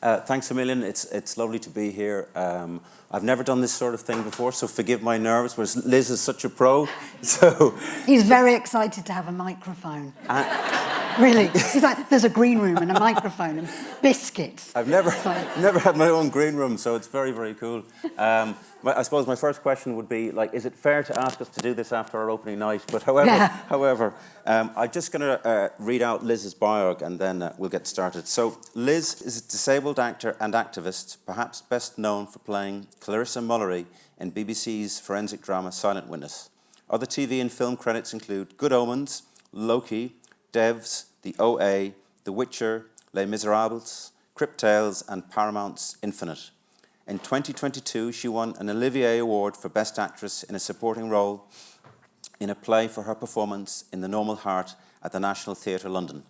Thanks a million. It's lovely to be here. I've never done this sort of thing before, so forgive my nerves, whereas Liz is such a pro. So he's very excited to have a microphone. Really. He's like, there's a green room and a microphone and biscuits. I've never had my own green room, so it's very, very cool. I suppose my first question would be, like, is it fair to ask us to do this after our opening night? But however, I'm just going to read out Liz's bio and then we'll get started. So Liz is a disabled actor and activist, perhaps best known for playing Clarissa Mullery in BBC's forensic drama Silent Witness. Other TV and film credits include Good Omens, Loki, Devs, The OA, The Witcher, Les Miserables, Crypt Tales, and Paramount's Infinite. In 2022, she won an Olivier Award for Best Actress in a Supporting Role in a play for her performance in The Normal Heart at the National Theatre, London.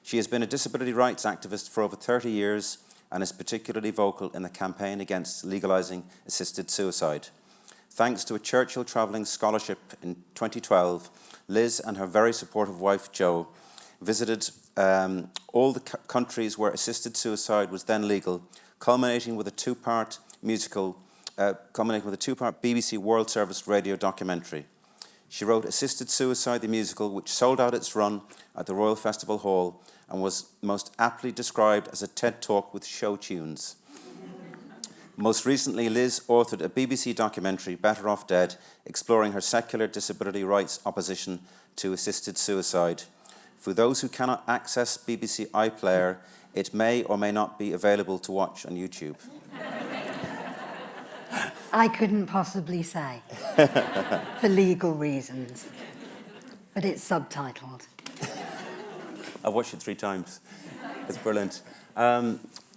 She has been a disability rights activist for over 30 years and is particularly vocal in the campaign against legalising assisted suicide. Thanks to a Churchill Travelling Scholarship in 2012, Liz and her very supportive wife, Jo, visited all the countries where assisted suicide was then legal, culminating with a two-part BBC World Service radio documentary. She wrote Assisted Suicide, the musical, which sold out its run at the Royal Festival Hall and was most aptly described as a TED Talk with show tunes. Most recently, Liz authored a BBC documentary, Better Off Dead, exploring her secular disability rights opposition to assisted suicide. For those who cannot access BBC iPlayer, it may or may not be available to watch on YouTube. I couldn't possibly say, for legal reasons, but it's subtitled. I've watched it 3 times. It's brilliant.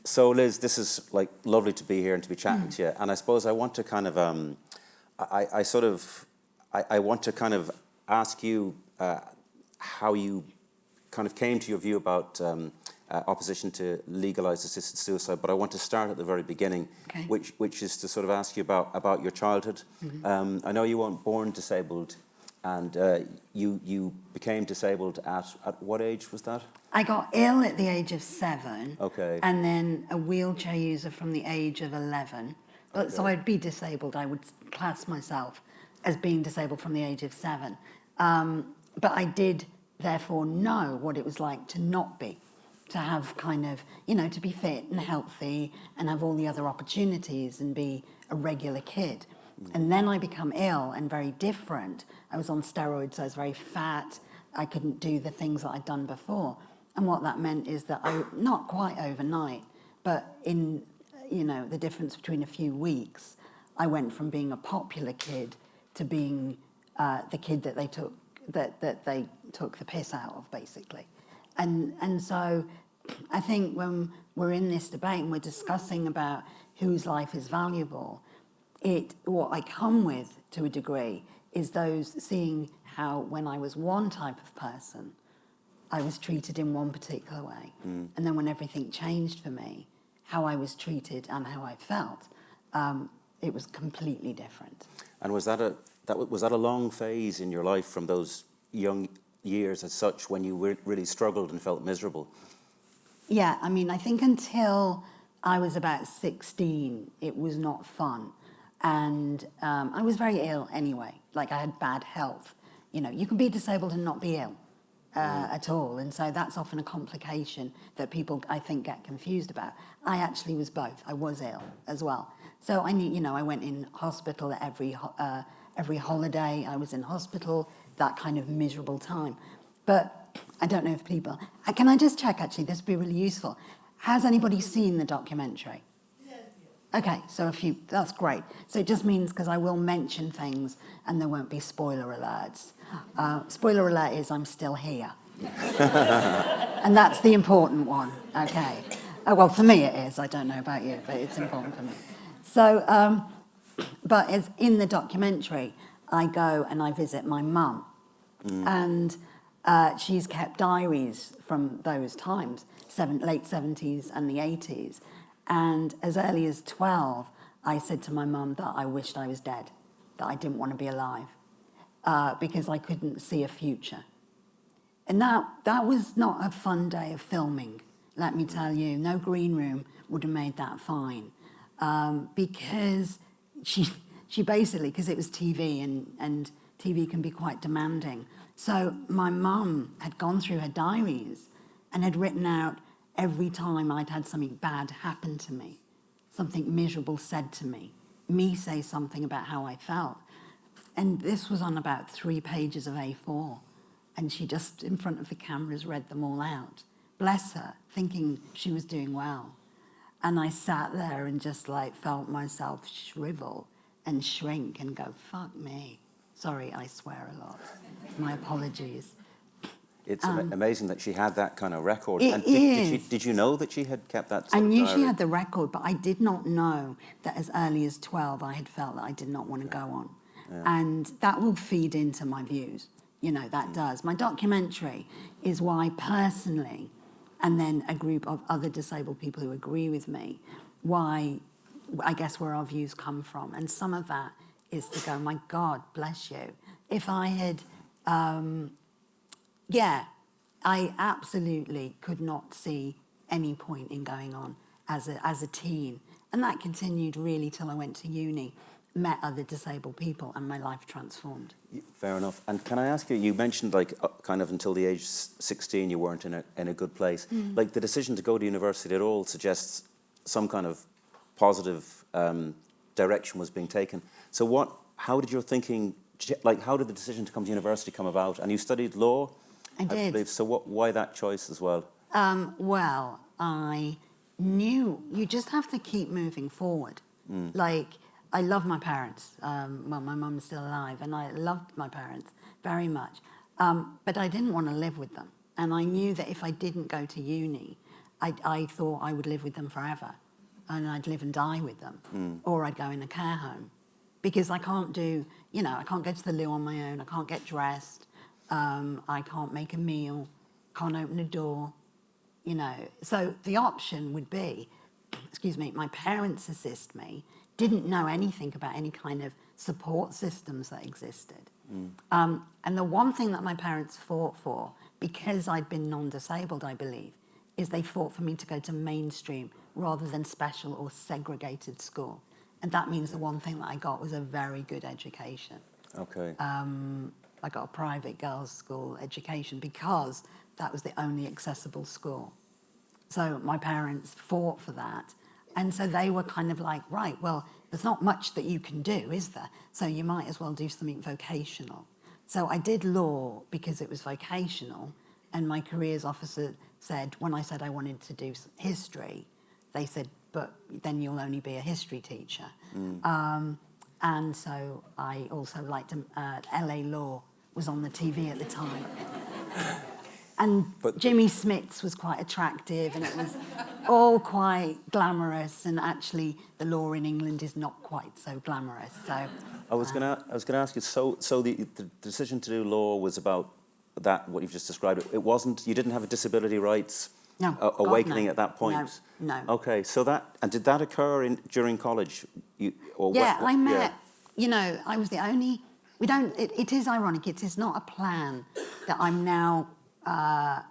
So Liz, this is like lovely to be here and to be chatting to you. And I suppose I want to kind of, I want to kind of ask you how you kind of came to your view about opposition to legalised assisted suicide, but I want to start at the very beginning, okay. which is to sort of ask you about your childhood. I know you weren't born disabled, and you became disabled at what age was that? I got ill at the age of 7, okay, and then a wheelchair user from the age of 11. Okay. So I'd be disabled. I would class myself as being disabled from the age of 7. But I did therefore know what it was like to not be, to have kind of, to be fit and healthy and have all the other opportunities and be a regular kid. And then I become ill and very different. I was on steroids, I was very fat, I couldn't do the things that I'd done before. And what that meant is that not quite overnight, but in, the difference between a few weeks, I went from being a popular kid to being the kid that they took the piss out of, basically. And so I think when we're in this debate and we're discussing about whose life is valuable, what I come with to a degree is those seeing how when I was one type of person, I was treated in one particular way. And then when everything changed for me, how I was treated and how I felt, it was completely different. And was that a long phase in your life from those young years as such when you really struggled and felt miserable? Yeah, I mean, I think until I was about 16, it was not fun. And I was very ill anyway. Like, I had bad health. You can be disabled and not be ill at all. And so that's often a complication that people, I think, get confused about. I actually was both. I was ill as well. So I knew, I went in hospital every holiday. I was in hospital, that kind of miserable time. But I don't know if people... Can I just check, actually? This would be really useful. Has anybody seen the documentary? Yes. Okay, so a few... That's great. So it just means, because I will mention things and there won't be spoiler alerts. Spoiler alert is I'm still here. And that's the important one, okay? Well, for me it is. I don't know about you, but it's important for me. So, but as in the documentary, I go and I visit my mum. And she's kept diaries from those times, late 70s and the 80s. And as early as 12, I said to my mum that I wished I was dead, that I didn't want to be alive, because I couldn't see a future. And that was not a fun day of filming, let me tell you. No green room. would have made that fine. Because she basically, because it was TV and TV can be quite demanding. So my mum had gone through her diaries and had written out every time I'd had something bad happen to me, something miserable said to me say something about how I felt. And this was on about 3 pages of A4. And she just, in front of the cameras, read them all out. Bless her, thinking she was doing well. And I sat there and just like felt myself shrivel and shrink and go, fuck me. Sorry, I swear a lot. My apologies. It's amazing that she had that kind of record. It And is. did you know that she had kept that I knew diary? she had the record, but I did not know that as early as 12 I had felt that I did not want to go on. Yeah. And that will feed into my views. You know, that does. My documentary is why personally, and then a group of other disabled people who agree with me, why I guess where our views come from. And some of that is to go, my God, bless you. If I had, I absolutely could not see any point in going on as a teen. And that continued really till I went to uni, met other disabled people, and my life transformed. Fair enough. And can I ask you, you mentioned like kind of until the age 16 you weren't in a good place. Like the decision to go to university at all suggests some kind of positive direction was being taken. So how did your thinking, like how did the decision to come to university come about? And you studied law? I did. Believe. So why that choice as well? Well, I knew you just have to keep moving forward. Like, I love my parents. Well, my mum's still alive, and I loved my parents very much. But I didn't want to live with them. And I knew that if I didn't go to uni, I thought I would live with them forever. And I'd live and die with them. Or I'd go in a care home. Because I can't do, I can't go to the loo on my own. I can't get dressed. I can't make a meal. Can't open a door. So the option would be, my parents assist me, didn't know anything about any kind of support systems that existed. And the one thing that my parents fought for, because I'd been non-disabled, I believe, is they fought for me to go to mainstream rather than special or segregated school. And that means the one thing that I got was a very good education. Okay. I got a private girls' school education because that was the only accessible school. So my parents fought for that. And so they were kind of like, right, well, there's not much that you can do, is there? So you might as well do something vocational. So I did law because it was vocational. And my careers officer said, when I said I wanted to do history, they said, but then you'll only be a history teacher. And so I also liked LA Law was on the TV at the time. But Jimmy Smits was quite attractive, and it was all quite glamorous. And actually, the law in England is not quite so glamorous. So I was gonna ask you. So the decision to do law was about that. What you've just described. It wasn't. You didn't have a disability rights awakening at that point. No. Okay. So did that occur during college? I met. I was the only. We don't. It is ironic. It is not a plan that I'm now. I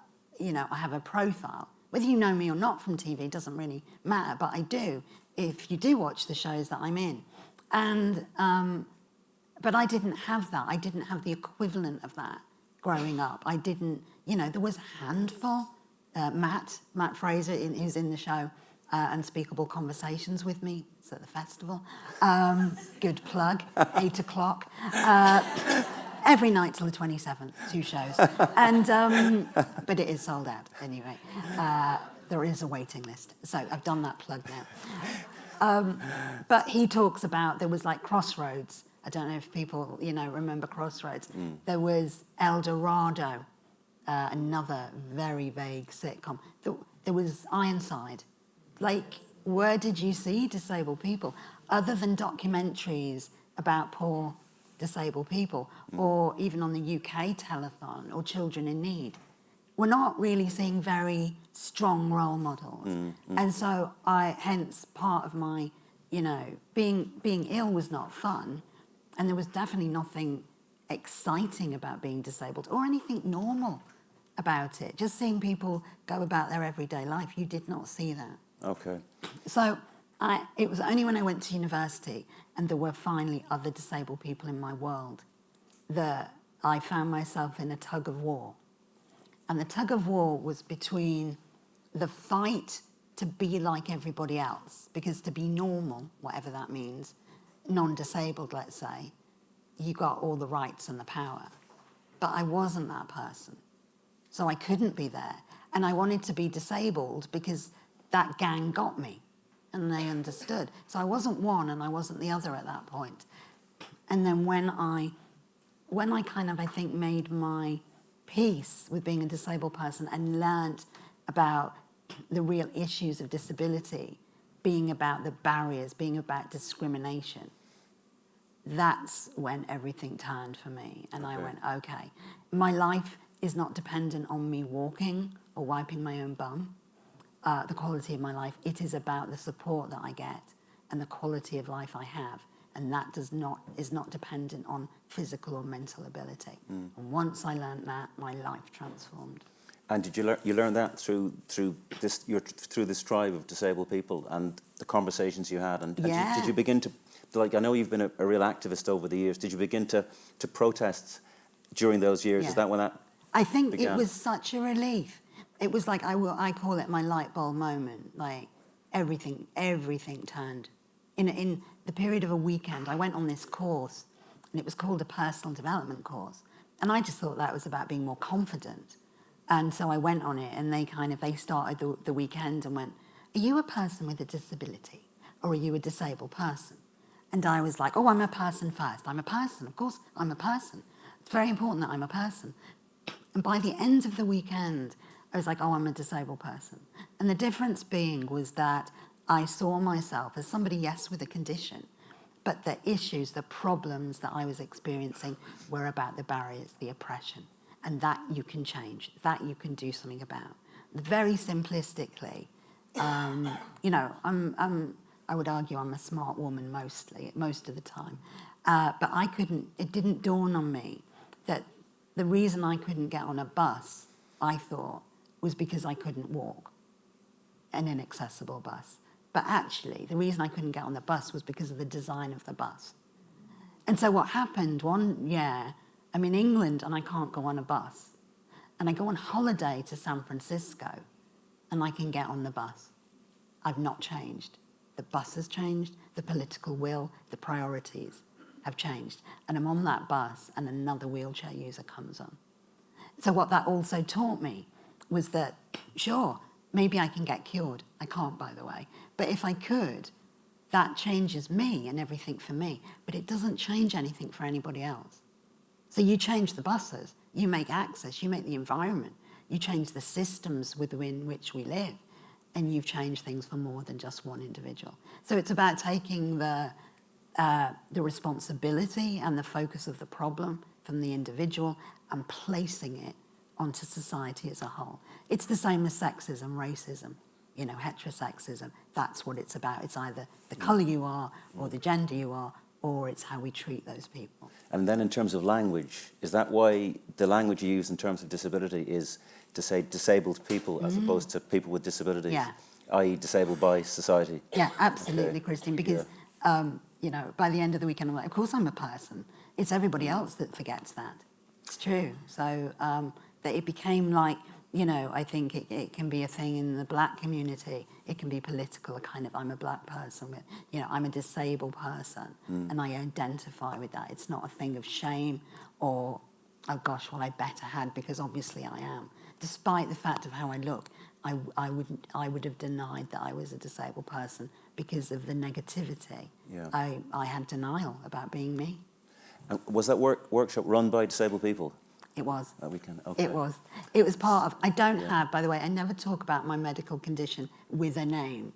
have a profile. Whether you know me or not from TV doesn't really matter, but I do if you do watch the shows that I'm in. And but I didn't have that. I didn't have the equivalent of that growing up. I didn't, there was a handful. Matt Fraser, who's in the show Unspeakable Conversations with me. It's at the festival. Good plug, 8 o'clock. Every night till the 27th, 2 shows. And but it is sold out anyway. There is a waiting list. So I've done that plug now. But he talks about, there was like Crossroads. I don't know if people, remember Crossroads. There was El Dorado, another very vague sitcom. There was Ironside. Like, where did you see disabled people? Other than documentaries about poor disabled people, or even on the UK telethon, or Children in Need. We're not really seeing very strong role models. And so hence part of my, being ill was not fun, and there was definitely nothing exciting about being disabled or anything normal about it. Just seeing people go about their everyday life, you did not see that. Okay. So it was only when I went to university and there were finally other disabled people in my world that I found myself in a tug of war. And the tug of war was between the fight to be like everybody else, because to be normal, whatever that means, non-disabled, let's say, you got all the rights and the power. But I wasn't that person. So I couldn't be there. And I wanted to be disabled because that gang got me and they understood. So I wasn't one and I wasn't the other at that point. And then when I kind of, I think, made my peace with being a disabled person and learnt about the real issues of disability, being about the barriers, being about discrimination, that's when everything turned for me. And I went, okay, my life is not dependent on me walking or wiping my own bum, the quality of my life. It is about the support that I get and the quality of life I have. And that is not dependent on physical or mental ability. And once I learned that, my life transformed. And did you learn that through this tribe of disabled people and the conversations you had? And did you begin to, like, I know you've been a real activist over the years. Did you begin to protest during those years? Yeah. Is that when that I think began? It was such a relief. It was like, I call it my light bulb moment. Like everything turned. In the period of a weekend, I went on this course, and it was called a personal development course. And I just thought that was about being more confident. And so I went on it, and they started the weekend and went, are you a person with a disability, or are you a disabled person? And I was like, oh, I'm a person first. I'm a person, of course, I'm a person. It's very important that I'm a person. And by the end of the weekend, I was like, oh, I'm a disabled person. And the difference being was that I saw myself as somebody, yes, with a condition, but the issues, the problems that I was experiencing were about the barriers, the oppression, and that you can change, that you can do something about. Very simplistically, I would argue I'm a smart woman most of the time, but it didn't dawn on me that the reason I couldn't get on a bus, I thought, was because I couldn't walk, an inaccessible bus. But actually, the reason I couldn't get on the bus was because of the design of the bus. And so what happened one year, I'm in England and I can't go on a bus. And I go on holiday to San Francisco and I can get on the bus. I've not changed. The bus has changed, the political will, the priorities have changed. And I'm on that bus and another wheelchair user comes on. So what that also taught me was that, sure, maybe I can get cured. I can't, by the way. But if I could, that changes me and everything for me. But it doesn't change anything for anybody else. So you change the buses, you make access, you make the environment, you change the systems within which we live, and you've changed things for more than just one individual. So it's about taking the responsibility and the focus of the problem from the individual and placing it onto society as a whole. It's the same as sexism, racism, heterosexism. That's what it's about. It's either the colour you are or the gender you are, or it's how we treat those people. And then in terms of language, is that why the language you use in terms of disability is to say disabled people as opposed to people with disabilities? Yeah. I.e. disabled by society? Yeah, absolutely, Okay. Christine, because, by the end of the weekend, I'm like, of course I'm a person. It's everybody else that forgets that. It's true. So that it became like, I think it can be a thing in the black community. It can be political, I'm a black person, I'm a disabled person, and I identify with that. It's not a thing of shame or, oh gosh, well, I better had, because obviously I am. Despite the fact of how I look, I would have denied that I was a disabled person because of the negativity. Yeah. I had denial about being me. And was that workshop run by disabled people? It was. That weekend? Okay. It was. It was part of... I don't have, by the way, I never talk about my medical condition with a name.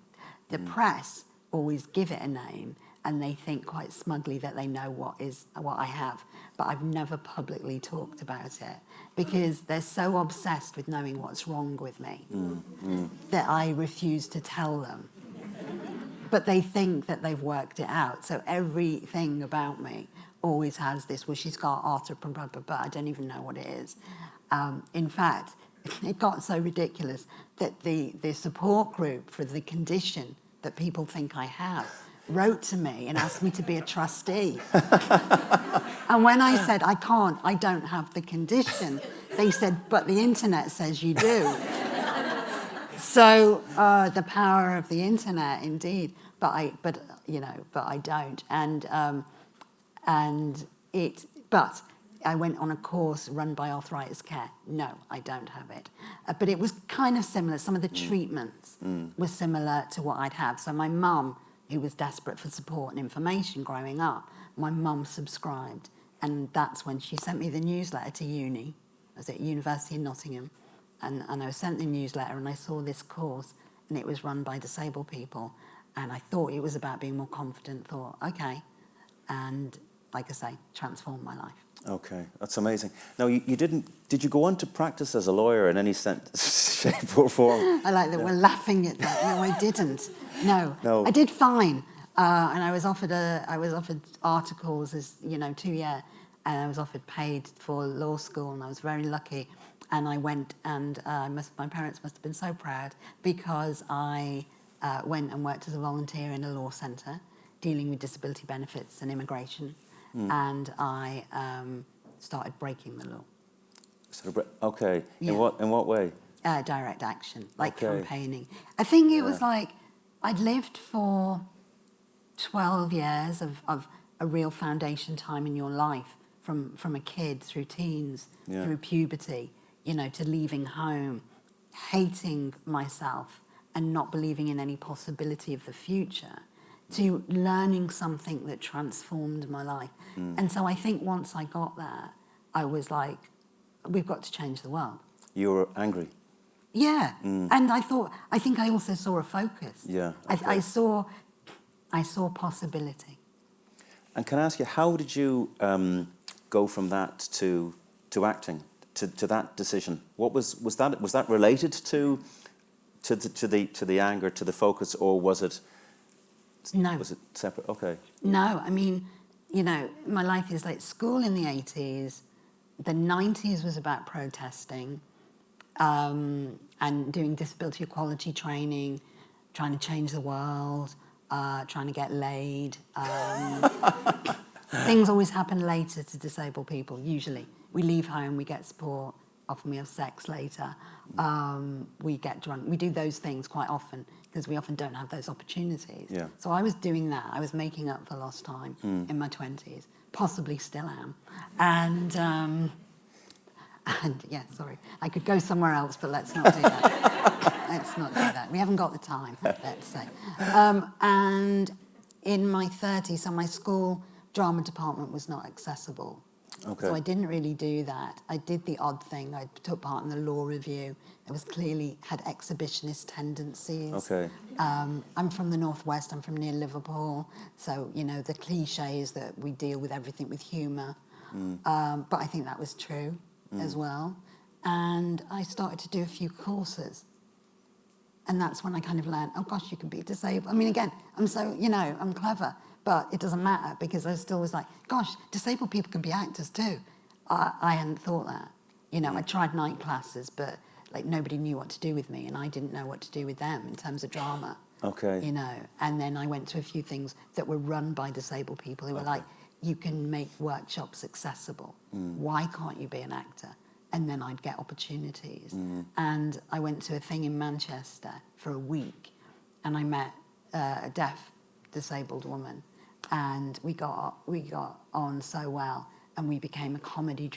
The press always give it a name, and they think quite smugly that they know what I have. But I've never publicly talked about it because they're so obsessed with knowing what's wrong with me that I refuse to tell them. But they think that they've worked it out. So everything about me always has this, well, she's got arthropod, but I don't even know what it is. In fact, it got so ridiculous that the support group for the condition that people think I have wrote to me and asked me to be a trustee. And when I said, I don't have the condition, they said, but the internet says you do. So the power of the internet, indeed, but I don't. But I went on a course run by Arthritis Care. No, I don't have it. But it was kind of similar. Some of the treatments were similar to what I'd have. So my mum, who was desperate for support and information growing up, my mum subscribed. And that's when she sent me the newsletter to uni. I was at University in Nottingham. And I was sent the newsletter and I saw this course and it was run by disabled people. And I thought it was about being more confident, thought, okay. And like I say, transformed my life. Okay, that's amazing. Now, did you go on to practice as a lawyer in any sense, shape or form? I like that we're laughing at that. No, I didn't. No. I did fine. And I was offered articles as, 2 year, and I was offered paid for law school, and I was very lucky. And I went, and my parents must have been so proud because I went and worked as a volunteer in a law centre, dealing with disability benefits and immigration. And I started breaking the law. Okay. Yeah. In what way? Direct action, like campaigning. I think it was like I'd lived for 12 years of a real foundation time in your life, from a kid through teens, through puberty, to leaving home, hating myself and not believing in any possibility of the future, to learning something that transformed my life. And so I think once I got there, I was like, we've got to change the world. You were angry? Yeah. And I think I also saw a focus. Yeah. Okay. I saw possibility. And can I ask you, how did you go from that to acting, to that decision? What was that related to the anger, to the focus, or was it? No. Was it separate? Okay. No, I mean, my life is like school in the 80s. The 90s was about protesting and doing disability equality training, trying to change the world, trying to get laid. Things always happen later to disabled people, usually. We leave home, we get support, often we have sex later, we get drunk. We do those things quite often because we often don't have those opportunities. Yeah. So I was doing that. I was making up for lost time in my 20s, possibly still am. And yeah, sorry, I could go somewhere else, but let's not do that. Let's not do that. We haven't got the time, let's say. And in my 30s, so my school drama department was not accessible. Okay. So I didn't really do that. I did the odd thing. I took part in the law review. It was clearly had exhibitionist tendencies. Okay. I'm from the Northwest. I'm from near Liverpool. So, the cliches that we deal with everything with humour. But I think that was true as well. And I started to do a few courses. And that's when I kind of learned, oh gosh, you can be disabled. I mean, again, I'm so, I'm clever. But it doesn't matter because I still was like, gosh, disabled people can be actors too. I hadn't thought that. I tried night classes, but like nobody knew what to do with me and I didn't know what to do with them in terms of drama. Okay. And then I went to a few things that were run by disabled people who were like, you can make workshops accessible. Why can't you be an actor? And then I'd get opportunities. And I went to a thing in Manchester for a week and I met a deaf disabled woman. And we got on so well, and we became a comedy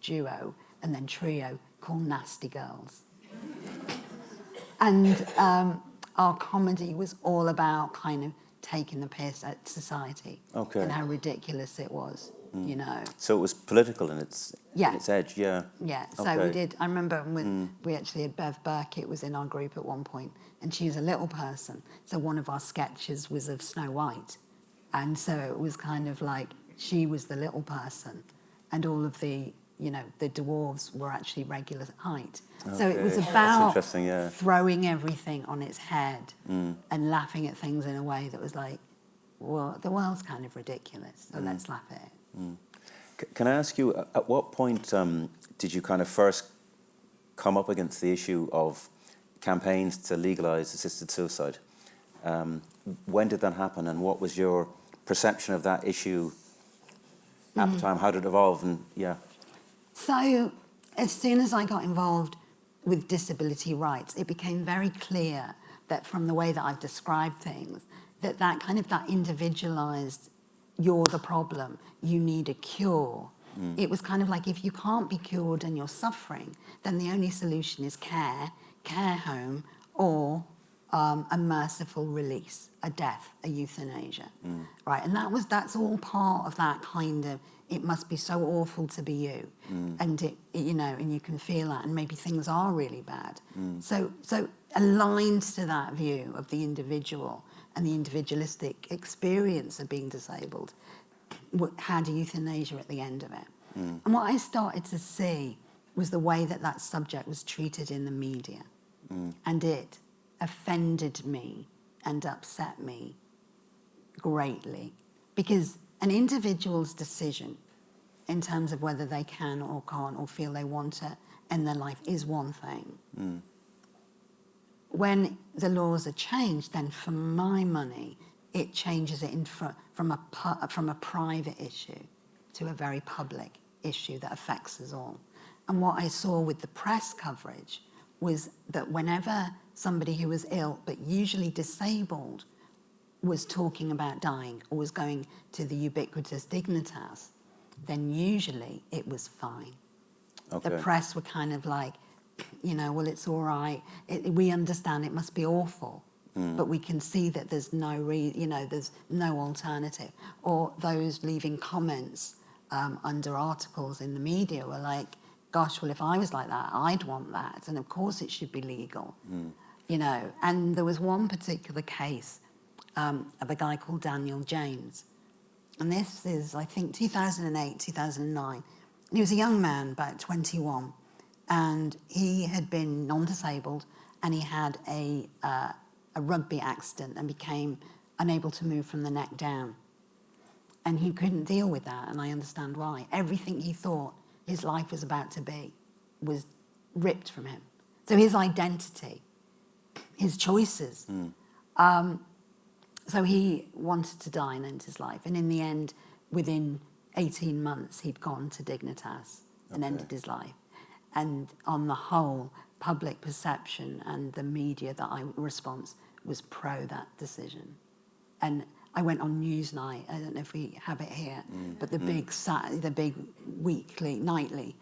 duo and then trio called Nasty Girls. And our comedy was all about kind of taking the piss at society and how ridiculous it was, So it was political in its edge, yeah. Yeah, so we did. I remember when we actually had Bev Burkitt was in our group at one point, and she was a little person. So one of our sketches was of Snow White. And so it was kind of like she was the little person and all of the, the dwarves were actually regular height. Okay. So it was about throwing everything on its head and laughing at things in a way that was like, well, the world's kind of ridiculous, so let's laugh at it. Can I ask you, at what point did you kind of first come up against the issue of campaigns to legalise assisted suicide. When did that happen, and what was your perception of that issue at the time? How did it evolve? And So as soon as I got involved with disability rights, it became very clear that from the way that I've described things, that kind of that individualised, you're the problem, you need a cure. It was kind of like, if you can't be cured and you're suffering, then the only solution is care home, or a merciful release, a death, a euthanasia, right? And that's all part of that kind of, it must be so awful to be you, and it, and you can feel that, and maybe things are really bad. So aligned to that view of the individual and the individualistic experience of being disabled, had euthanasia at the end of it. And what I started to see was the way that subject was treated in the media, and it offended me and upset me greatly, because an individual's decision in terms of whether they can or can't or feel they want to end their life is one thing. When the laws are changed, then for my money, it changes it from a private issue to a very public issue that affects us all. And what I saw with the press coverage was that whenever somebody who was ill, but usually disabled, was talking about dying or was going to the ubiquitous dignitas, then usually it was fine. Okay. The press were kind of like, well, it's all right. We understand it must be awful, but we can see that there's there's no alternative. Or those leaving comments under articles in the media were like, gosh, well, if I was like that, I'd want that. And of course it should be legal, And there was one particular case of a guy called Daniel James. And this is, I think, 2008, 2009. He was a young man, about 21, and he had been non-disabled, and he had a rugby accident and became unable to move from the neck down. And he couldn't deal with that, and I understand why. Everything he thought his life was about to be was ripped from him. So his identity, his choices. So he wanted to die and end his life. And in the end, within 18 months, he'd gone to Dignitas and ended his life. And on the whole, public perception and the media response was pro that decision. And I went on Newsnight, I don't know if we have it here, but the big weekly, nightly,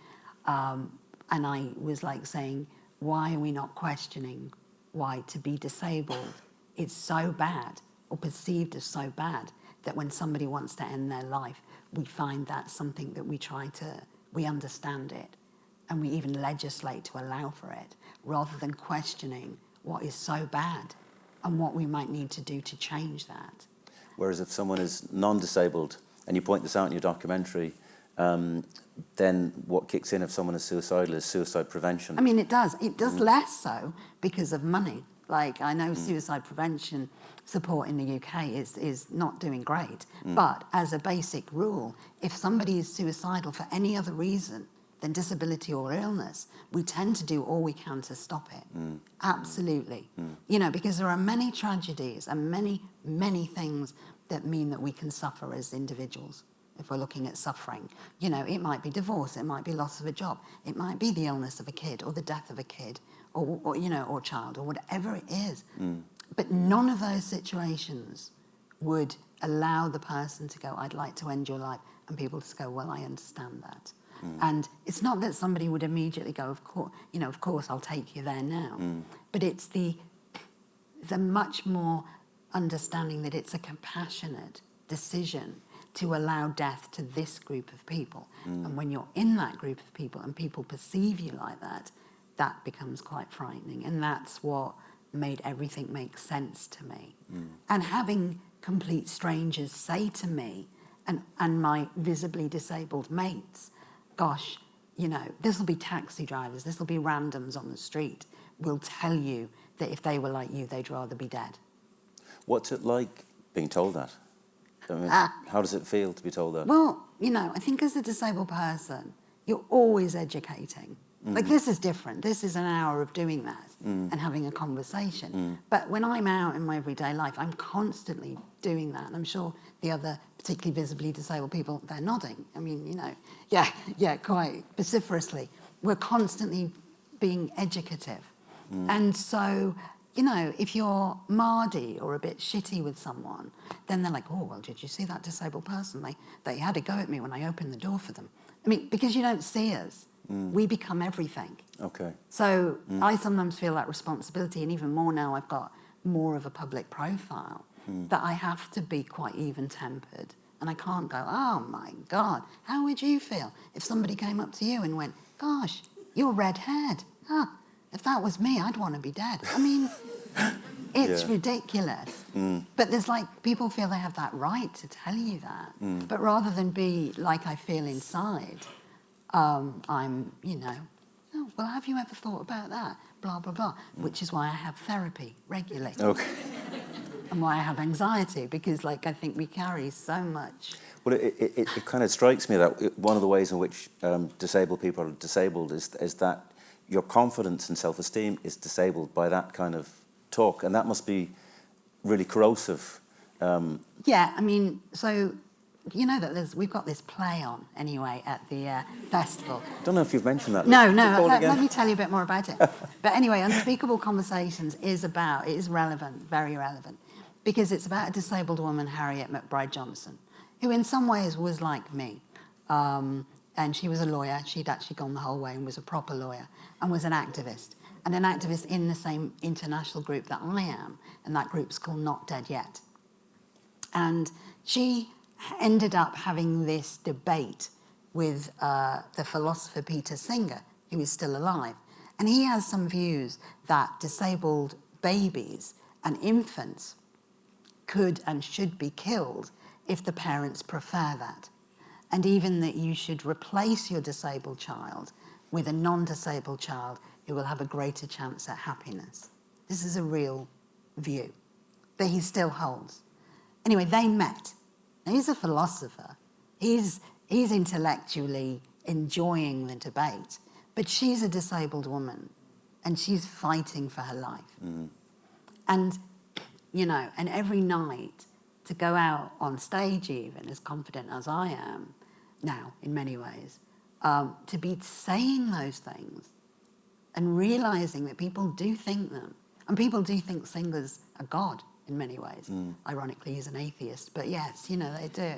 and I was like saying, why are we not questioning why to be disabled is so bad, or perceived as so bad, that when somebody wants to end their life, we find that something that we understand it, and we even legislate to allow for it, rather than questioning what is so bad and what we might need to do to change that. Whereas if someone is non-disabled, and you point this out in your documentary, then what kicks in if someone is suicidal is suicide prevention. I mean, it does. It does less so because of money. Like, I know suicide prevention support in the UK is not doing great. But as a basic rule, if somebody is suicidal for any other reason than disability or illness, we tend to do all we can to stop it. Absolutely. Because there are many tragedies and many things that mean that we can suffer as individuals. If we're looking at suffering, it might be divorce, it might be loss of a job, it might be the illness of a kid or the death of a kid or child or whatever it is. But none of those situations would allow the person to go, I'd like to end your life, and people just go, well, I understand that. And it's not that somebody would immediately go, of course I'll take you there now. But it's the much more understanding that it's a compassionate decision to allow death to this group of people. And when you're in that group of people and people perceive you like that, that becomes quite frightening. And that's what made everything make sense to me. And having complete strangers say to me and my visibly disabled mates, gosh, this will be taxi drivers, this will be randoms on the street, will tell you that if they were like you, they'd rather be dead. What's it like being told that? I mean, how does it feel to be told that? Well, I think as a disabled person, you're always educating. Like, this is different. This is an hour of doing that and having a conversation. But when I'm out in my everyday life, I'm constantly doing that. And I'm sure the other particularly visibly disabled people, they're nodding. I mean, you know, quite vociferously. We're constantly being educative. And so, you know, if you're mardy or a bit shitty with someone, then they're like, oh, well, did you see that disabled person? They had a go at me when I opened the door for them. I mean, because you don't see us, we become everything. Okay. So I sometimes feel that responsibility, and even more now I've got more of a public profile, that I have to be quite even-tempered. And I can't go, oh, my God, how would you feel if somebody came up to you and went, gosh, you're red-haired. Huh, if that was me, I'd want to be dead. I mean, it's ridiculous. But there's like, people feel they have that right to tell you that. But rather than be like I feel inside, I'm, you know, oh, well, have you ever thought about that? Blah, blah, blah. Which is why I have therapy regularly. Okay. And why I have anxiety, because, like, I think we carry so much. Well, it kind of strikes me that one of the ways in which disabled people are disabled is that your confidence and self-esteem is disabled by that kind of talk, and that must be really corrosive. Yeah, I mean, so, you know that we've got this play on, anyway, at the festival. Don't know if you've mentioned that. No, let me tell you a bit more about it. But anyway, Unspeakable Conversations it is relevant, very relevant, because it's about a disabled woman, Harriet McBride Johnson, who in some ways was like me. And she was a lawyer. She'd actually gone the whole way and was a proper lawyer and was an activist. And an activist in the same international group that I am. And that group's called Not Dead Yet. And she ended up having this debate with the philosopher Peter Singer, who is still alive. And he has some views that disabled babies and infants could and should be killed if the parents prefer that. And even that you should replace your disabled child with a non-disabled child who will have a greater chance at happiness. This is a real view that he still holds. Anyway, they met. Now, he's a philosopher. He's intellectually enjoying the debate, but she's a disabled woman, and she's fighting for her life. And, you know, and every night to go out on stage, even as confident as I am now, in many ways, to be saying those things and realizing that people do think them. And people do think Singer's a god in many ways. Ironically, he's an atheist, but yes, you know, they do.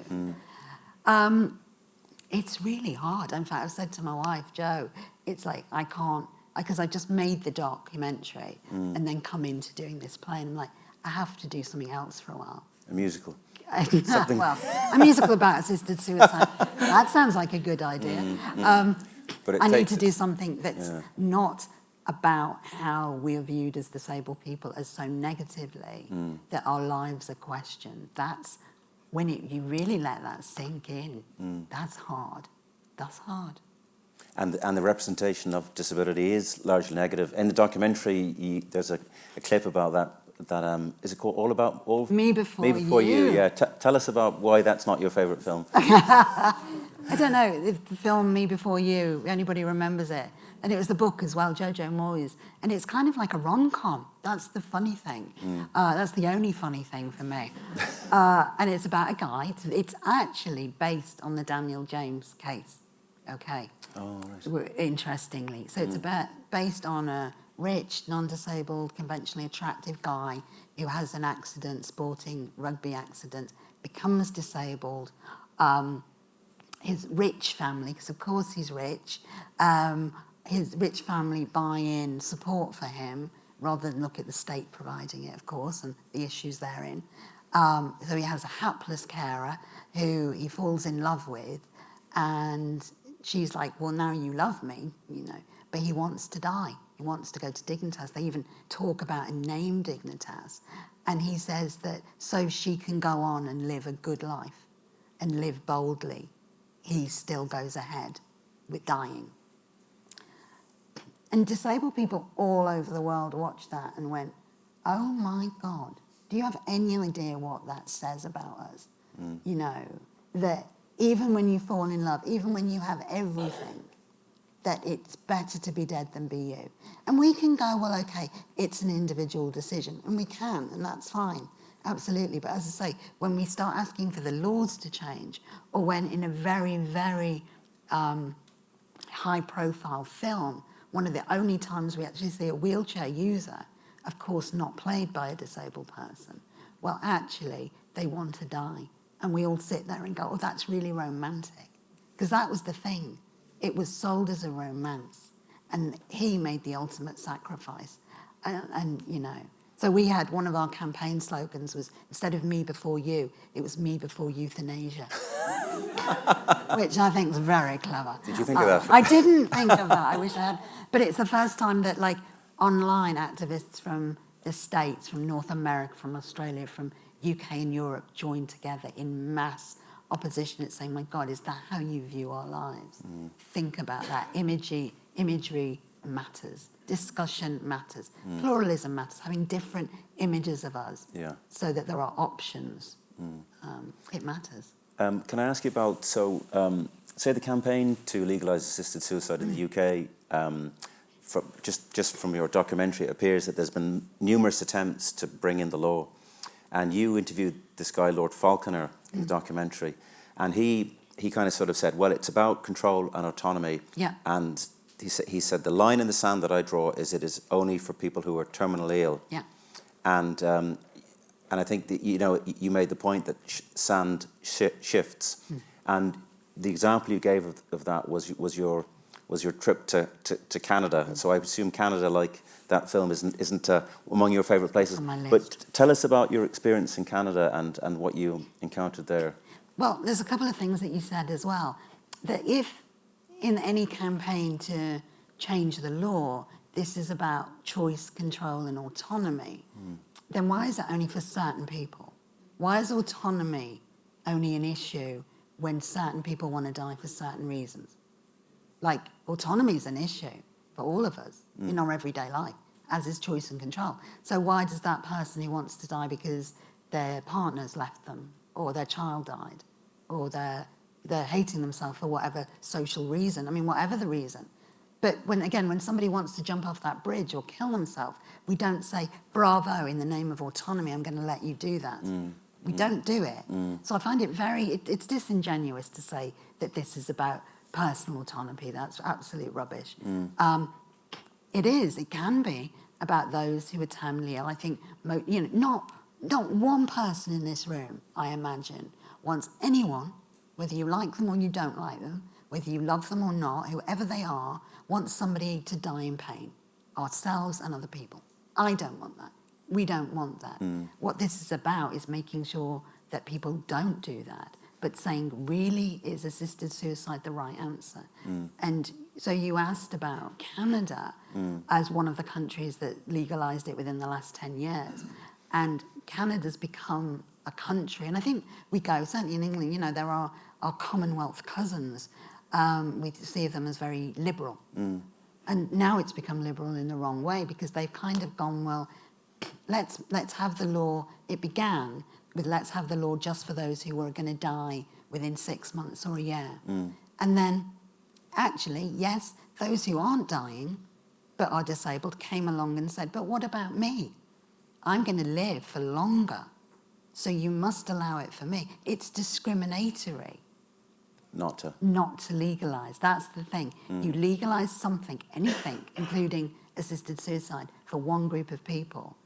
It's really hard. In fact, I've said to my wife, Jo, it's like I can't, because I just made the documentary and then come into doing this play, and I'm like, I have to do something else for a while. A musical. Well, a musical about assisted suicide. That sounds like a good idea. But I need to do something that's not about how we're viewed as disabled people as so negatively that our lives are questioned. That's when you really let that sink in. That's hard. That's hard. And the representation of disability is largely negative. In the documentary, there's a clip about that is it called All About Me Before You? Yeah, tell us about why that's not your favourite film. I don't know if the film Me Before You, anybody remembers it, and it was the book as well, Jojo Moyes, and it's kind of like a rom-com. That's the funny thing. That's the only funny thing for me. And it's about a guy. It's actually based on the Daniel James case. Okay. Oh, right. Interestingly, so it's based on a rich, non-disabled, conventionally attractive guy who has an accident, sporting rugby accident, becomes disabled. His rich family, because of course he's rich, his rich family buy in support for him rather than look at the state providing it, of course, and the issues therein. So he has a hapless carer who he falls in love with, and she's like, well, now you love me, you know, but he wants to die. He wants to go to Dignitas. They even talk about a name Dignitas. And he says that so she can go on and live a good life and live boldly, he still goes ahead with dying. And disabled people all over the world watched that and went, oh my God, do you have any idea what that says about us? You know, that even when you fall in love, even when you have everything, that it's better to be dead than be you. And we can go, well, okay, it's an individual decision, and we can, and that's fine, absolutely. But as I say, when we start asking for the laws to change, or when in a very, very high-profile film, one of the only times we actually see a wheelchair user, of course not played by a disabled person, well, actually, they want to die. And we all sit there and go, oh, that's really romantic. Because that was the thing. It was sold as a romance. And he made the ultimate sacrifice. And you know, so we had one of our campaign slogans was, instead of me before you, it was me before euthanasia. Which I think is very clever. Did you think of that? I didn't think of that. I wish I had. But it's the first time that, like, online activists from the States, from North America, from Australia, from UK and Europe joined together in mass opposition. It's saying, my God, is that how you view our lives? Think about that. Imagery matters. Discussion matters. Pluralism matters. Having different images of us so that there are options. It matters. Can I ask you about, say the campaign to legalise assisted suicide in the UK, just from your documentary, it appears that there's been numerous attempts to bring in the law. And you interviewed this guy, Lord Falconer, in the documentary, and he kind of sort of said, well, it's about control and autonomy. Yeah. And he said, the line in the sand that I draw is it is only for people who are terminally ill. Yeah. And I think that, you know, you made the point that sand shifts. And the example you gave of that was your trip to Canada. So I assume Canada, like that film, isn't among your favourite places. On my list. But tell us about your experience in Canada and what you encountered there. Well, there's a couple of things that you said as well. That if in any campaign to change the law, this is about choice, control and autonomy, then why is it only for certain people? Why is autonomy only an issue when certain people want to die for certain reasons? Like, autonomy is an issue for all of us in our everyday life, as is choice and control. So why does that person who wants to die because their partner's left them, or their child died, or they're hating themselves for whatever social reason, I mean, whatever the reason. But when somebody wants to jump off that bridge or kill themselves, we don't say, bravo, in the name of autonomy, I'm going to let you do that. We don't do it. So I find it it's disingenuous to say that this is about personal autonomy. That's absolute rubbish. It can be about those who are terminally ill. I think, not one person in this room, I imagine, wants anyone, whether you like them or you don't like them, whether you love them or not, whoever they are, wants somebody to die in pain, ourselves and other people. I don't want that. We don't want that. What this is about is making sure that people don't do that, but saying, really, is assisted suicide the right answer? And so you asked about Canada as one of the countries that legalised it within the last 10 years. And Canada's become a country, and I think we go, certainly in England, you know, there are our Commonwealth cousins. We see them as very liberal. And now it's become liberal in the wrong way, because they've kind of gone, well, let's have the law. It began with let's have the law just for those who were going to die within 6 months or a year. And then, actually, yes, those who aren't dying but are disabled came along and said, but what about me? I'm going to live for longer, so you must allow it for me. It's discriminatory. Not to legalise. That's the thing. You legalise something, anything, including assisted suicide, for one group of people,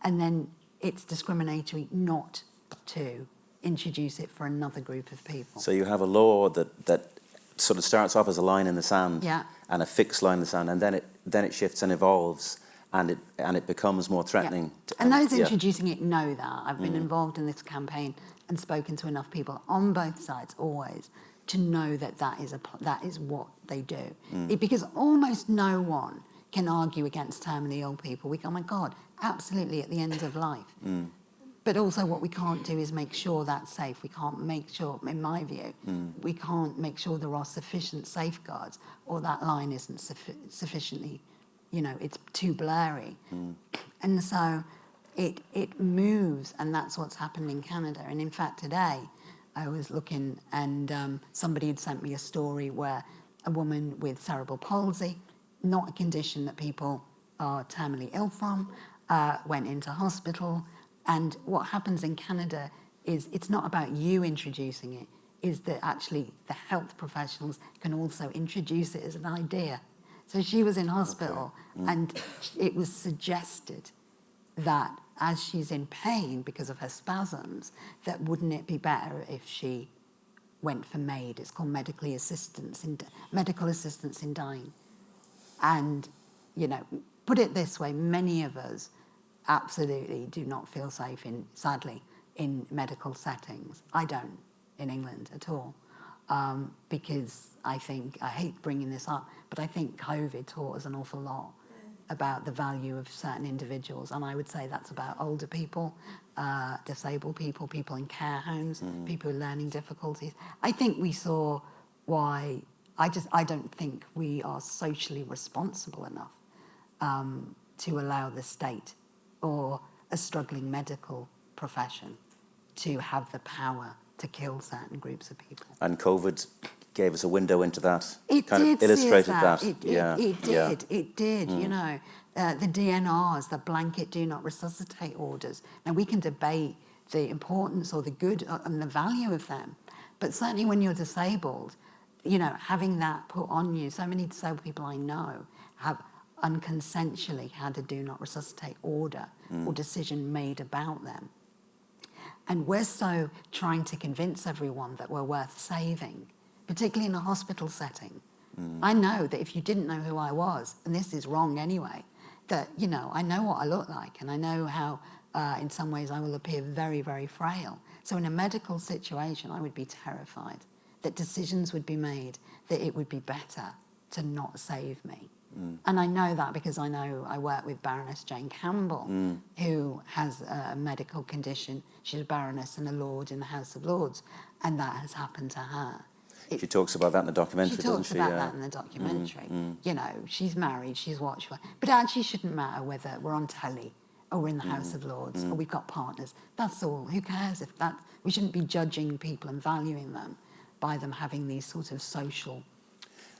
and then it's discriminatory not to introduce it for another group of people. So you have a law that sort of starts off as a line in the sand, and a fixed line in the sand, and then it shifts and evolves, and it becomes more threatening. And those introducing it know that. I've been involved in this campaign and spoken to enough people on both sides always to know that is what they do. Because almost no one can argue against terminally ill people. We go, oh my God, absolutely at the end of life. But also what we can't do is make sure that's safe. We can't make sure, in my view, we can't make sure there are sufficient safeguards, or that line isn't sufficiently, it's too blurry. And so it moves, and that's what's happened in Canada. And in fact, today, I was looking, and somebody had sent me a story where a woman with cerebral palsy, not a condition that people are terminally ill from, went into hospital. And what happens in Canada is it's not about you introducing it, is that actually the health professionals can also introduce it as an idea. So she was in hospital, and it was suggested that as she's in pain because of her spasms, that wouldn't it be better if she went for MAID? It's called medical assistance in dying. And, you know, put it this way, many of us absolutely do not feel safe, sadly, in medical settings. I don't in England at all, because I hate bringing this up, but I think COVID taught us an awful lot about the value of certain individuals, and I would say that's about older people, disabled people, people in care homes, people with learning difficulties. I think we saw why, I don't think we are socially responsible enough to allow the state or a struggling medical profession to have the power to kill certain groups of people. And COVID gave us a window into that. It kind did of illustrated that. It did. You know, the DNRs, the blanket do not resuscitate orders. Now, we can debate the importance or the good and the value of them, but certainly when you're disabled, you know, having that put on you, so many disabled people I know have unconsensually had a do not resuscitate order or decision made about them. And we're so trying to convince everyone that we're worth saving, particularly in a hospital setting. I know that if you didn't know who I was, and this is wrong anyway, that, you know, I know what I look like, and I know how, in some ways, I will appear very, very frail. So in a medical situation, I would be terrified that decisions would be made, that it would be better to not save me. And I know that because I know I work with Baroness Jane Campbell, who has a medical condition. She's a Baroness and a Lord in the House of Lords, and that has happened to her. She talks about that in the documentary, doesn't she? She talks about that in the documentary. You know, she's married, she's watchful. But it actually shouldn't matter whether we're on telly or we're in the House of Lords or we've got partners. That's all. Who cares if that... We shouldn't be judging people and valuing them by them having these sort of social...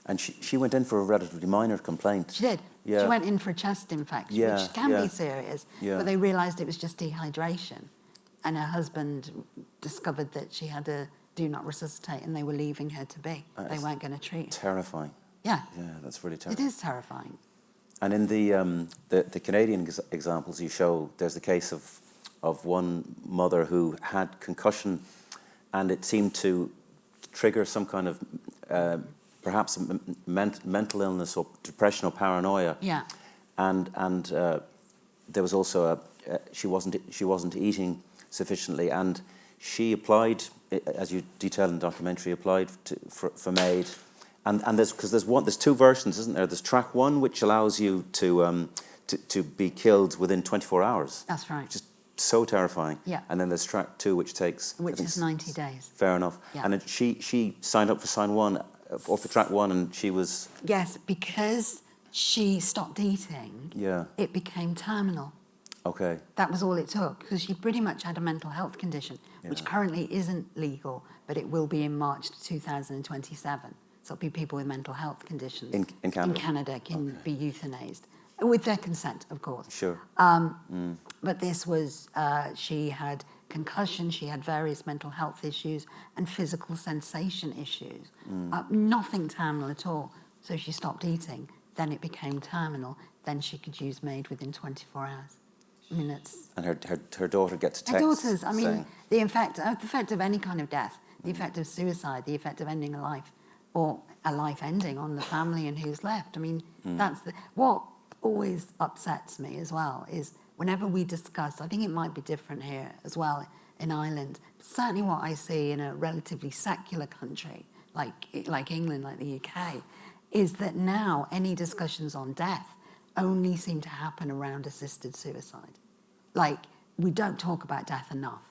And she went in for a relatively minor complaint. She did. Yeah. She went in for a chest infection, which can be serious, but they realised it was just dehydration. And her husband discovered that she had a do not resuscitate, and they were leaving her to be. They weren't going to treat her. Terrifying. Yeah. Yeah, that's really terrifying. It is terrifying. And in the Canadian examples you show, there's the case of one mother who had concussion, and it seemed to trigger some kind of perhaps mental illness or depression or paranoia. Yeah. And there was also she wasn't eating sufficiently, and she applied, as you detail in the documentary, applied for MAID, and there's two versions, isn't there? There's track one, which allows you to be killed within 24 hours. That's right. Just so terrifying. Yeah. And then there's track two, which takes... Which is 90 days. Fair enough. Yeah. And she signed up for sign one, or for track one, and she was... Yes, because she stopped eating, it became terminal. Okay. That was all it took, because she pretty much had a mental health condition, which currently isn't legal, but it will be in March 2027. So it'll be people with mental health conditions in Canada. In Canada can be euthanized, with their consent, of course. Sure. But this was, she had concussion, she had various mental health issues and physical sensation issues. Nothing terminal at all. So she stopped eating, then it became terminal, then she could use MAID within 24 hours. I mean, it's... And her daughter gets a text. Her daughters, I mean, saying, the effect of any kind of death, the effect of suicide, the effect of ending a life, or a life ending on the family and who's left. I mean, that's what always upsets me as well is whenever we discuss, I think it might be different here as well in Ireland, but certainly what I see in a relatively secular country like England, like the UK, is that now any discussions on death only seem to happen around assisted suicide. Like, we don't talk about death enough.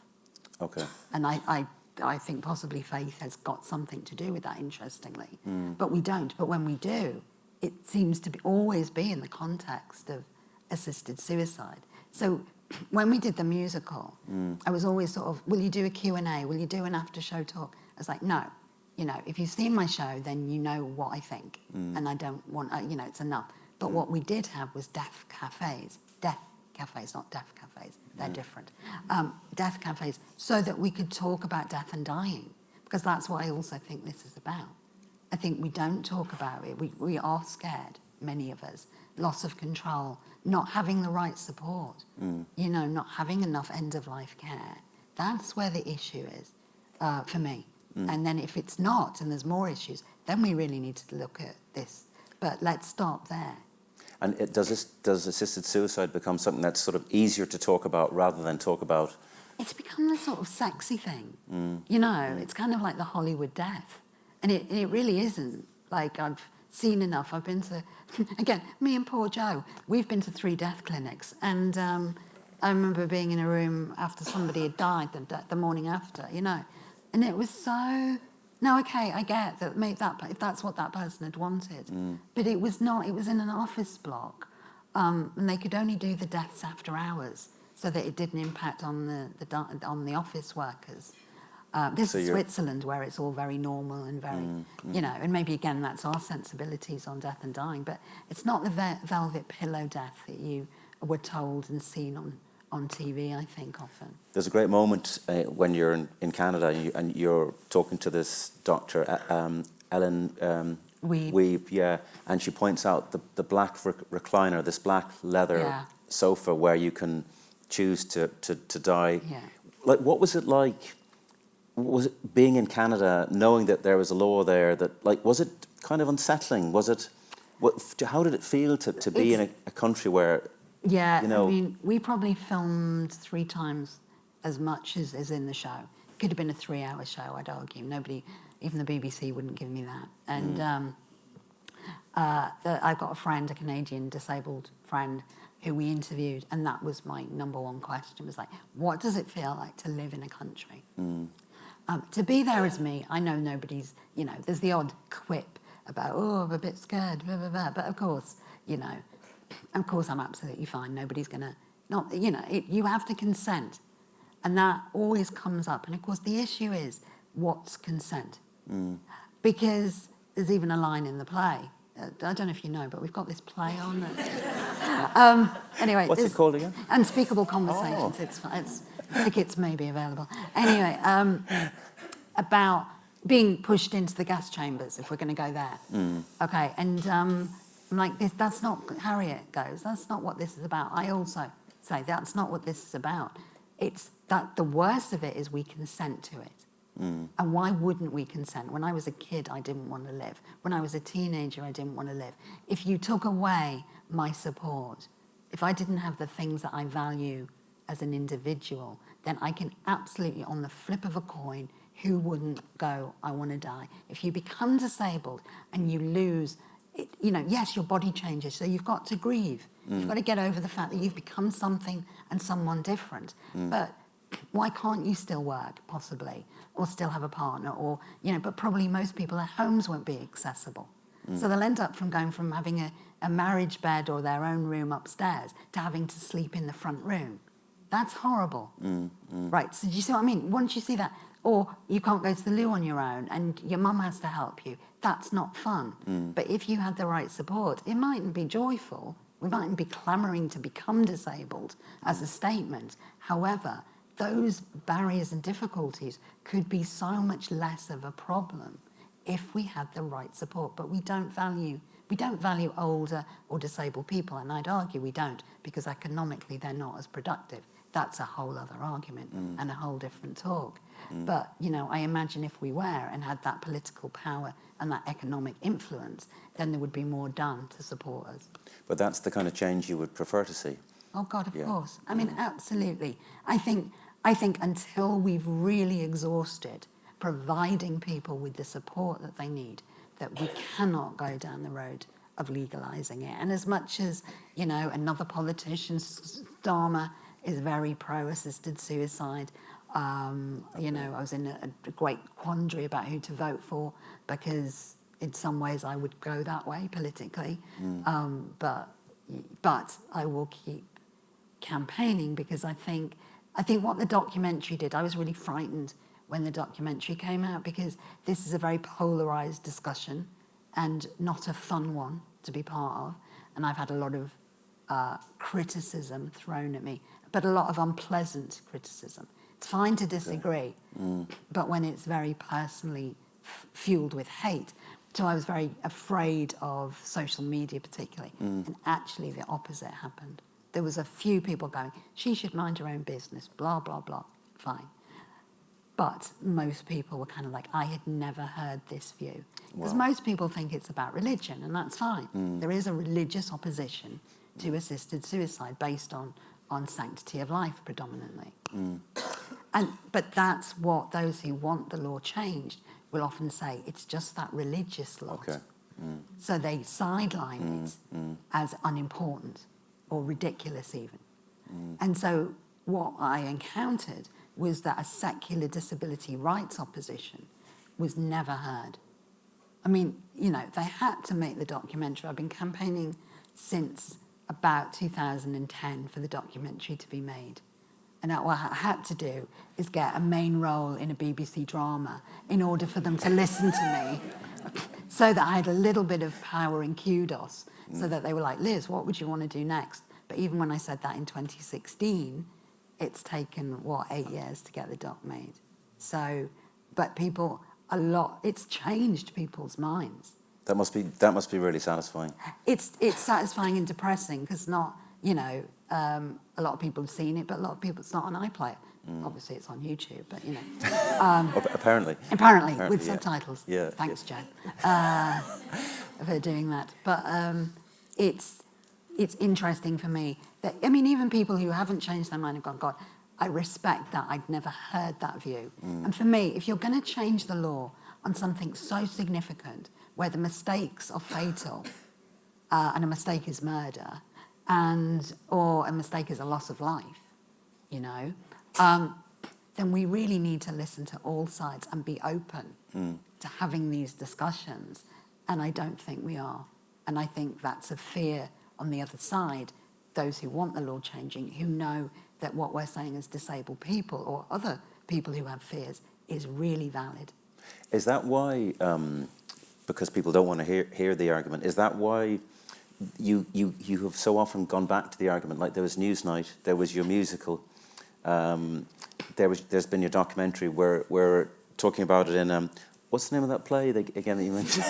Okay. And I think possibly faith has got something to do with that, interestingly. But we don't. But when we do, it seems to always be in the context of assisted suicide. So when we did the musical, I was always sort of, will you do a Q&A? Will you do an after-show talk? I was like, no. You know, if you've seen my show, then you know what I think, and I don't want, you know, it's enough. But what we did have was deaf cafes, not deaf cafes, they're different. Deaf cafes, so that we could talk about death and dying, because that's what I also think this is about. I think we don't talk about it. We are scared, many of us. Loss of control, not having the right support, you know, not having enough end-of-life care. That's where the issue is for me. And then if it's not, and there's more issues, then we really need to look at this. But let's stop there. And does assisted suicide become something that's sort of easier to talk about rather than talk about? It's become the sort of sexy thing. You know, it's kind of like the Hollywood death. And it really isn't. Like, I've seen enough. I've been to, again, me and poor Joe, we've been to 3 death clinics. And I remember being in a room after somebody had died the morning after, you know. And it was so, no, okay, I get that, if that's what that person had wanted. But it was not, it was in an office block. And they could only do the deaths after hours so that it didn't impact on the office workers. This is Switzerland, where it's all very normal and very, you know, and maybe again that's our sensibilities on death and dying, but it's not the velvet pillow death that you were told and seen on TV, I think, often. There's a great moment when you're in Canada and you're talking to this doctor, Ellen Weeb, yeah, and she points out the black recliner, this black leather sofa where you can choose to die. Yeah. Like, what was it like? Was it being in Canada, knowing that there was a law there that, like, was it kind of unsettling? Was it, how did it feel to be in a country where, yeah, you know... I mean, we probably filmed 3 times as much as is in the show. It could have been a 3-hour show, I'd argue. Nobody, even the BBC wouldn't give me that. And I've got a friend, a Canadian disabled friend, who we interviewed, and that was my #1 question, was like, what does it feel like to live in a country? To be there as me, I know nobody's, you know, there's the odd quip about, oh, I'm a bit scared, blah, blah, blah. But of course, you know, of course I'm absolutely fine. Nobody's going to, not, you know, you have to consent. And that always comes up. And of course, the issue is, what's consent? Because there's even a line in the play. I don't know if you know, but we've got this play on. Anyway, what's it called again? Unspeakable Conversations. It's tickets may be available. Anyway, about being pushed into the gas chambers, if we're going to go there. Okay, and I'm like, that's not how Harriet goes. That's not what this is about. I also say that's not what this is about. It's that the worst of it is we consent to it. And why wouldn't we consent? When I was a kid, I didn't want to live. When I was a teenager, I didn't want to live. If you took away my support, if I didn't have the things that I value as an individual, then I can absolutely, on the flip of a coin, who wouldn't go, I want to die? If you become disabled and you lose, it, you know, yes, your body changes, so you've got to grieve. You've got to get over the fact that you've become something and someone different. But why can't you still work, possibly, or still have a partner, or, you know, but probably most people, their homes won't be accessible. So they'll end up from going from having a marriage bed or their own room upstairs to having to sleep in the front room. That's horrible. Right, so do you see what I mean? Once you see that, or you can't go to the loo on your own and your mum has to help you, that's not fun. But if you had the right support, it mightn't be joyful. We mightn't be clamouring to become disabled as a statement. However, those barriers and difficulties could be so much less of a problem if we had the right support. But we don't value older or disabled people, and I'd argue we don't, because economically they're not as productive. That's a whole other argument and a whole different talk. But, you know, I imagine if we were and had that political power and that economic influence, then there would be more done to support us. But that's the kind of change you would prefer to see? Oh, God, of course. I mean, absolutely. I think until we've really exhausted providing people with the support that they need, that we cannot go down the road of legalising it. And as much as, you know, another politician, Starmer, is very pro-assisted suicide, you know, I was in a great quandary about who to vote for, because in some ways I would go that way politically. But I will keep campaigning, because I think what the documentary did, I was really frightened when the documentary came out, because this is a very polarised discussion and not a fun one to be part of. And I've had a lot of criticism thrown at me, but a lot of unpleasant criticism. It's fine to disagree, but when it's very personally fueled with hate. So I was very afraid of social media particularly, and actually the opposite happened. There was a few people going, she should mind her own business, blah, blah, blah, fine. But most people were kind of like, I had never heard this view. Because most people think it's about religion, and that's fine. There is a religious opposition to assisted suicide based on sanctity of life predominantly. But that's what those who want the law changed will often say, it's just that religious lot. Okay. So they sideline it as unimportant or ridiculous even. And so what I encountered was that a secular disability rights opposition was never heard. I mean, you know, they had to make the documentary. I've been campaigning since about 2010 for the documentary to be made. And what I had to do is get a main role in a BBC drama in order for them to listen to me, so that I had a little bit of power and kudos, so that they were like, Liz, what would you want to do next? But even when I said that in 2016, it's taken, 8 years to get the doc made. So, but people, it's changed people's minds. That must be really satisfying. It's satisfying and depressing, because not, you know, a lot of people have seen it, but a lot of people, it's not on iPlayer. Obviously, it's on YouTube, but, you know. Apparently, with subtitles. Yeah. Thanks, Joe, for doing that. But it's interesting for me that, I mean, even people who haven't changed their mind have gone, God, I respect that. I'd never heard that view. And for me, if you're going to change the law on something so significant, where the mistakes are fatal, and a mistake is murder, or a mistake is a loss of life, you know, then we really need to listen to all sides and be open to having these discussions. And I don't think we are. And I think that's a fear on the other side, those who want the law changing, who know that what we're saying as disabled people or other people who have fears is really valid. Is that why, because people don't want to hear the argument, is that why you have so often gone back to the argument? Like there was Newsnight, there was your musical, there's been your documentary where we're talking about it in what's the name of that play that you mentioned?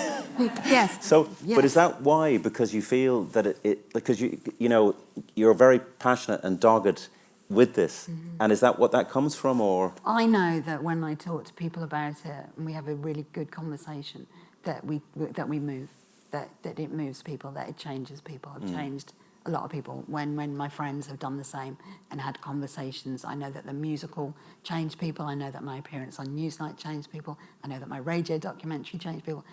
Yes. So, yes. But is that why? Because you feel that because you know you're very passionate and dogged with this, and is that what that comes from, or? I know that when I talk to people about it and we have a really good conversation, that we move, that it moves people, that it changes people. I've changed a lot of people when my friends have done the same and had conversations. I know that the musical changed people. I know that my appearance on Newsnight changed people. I know that my radio documentary changed people.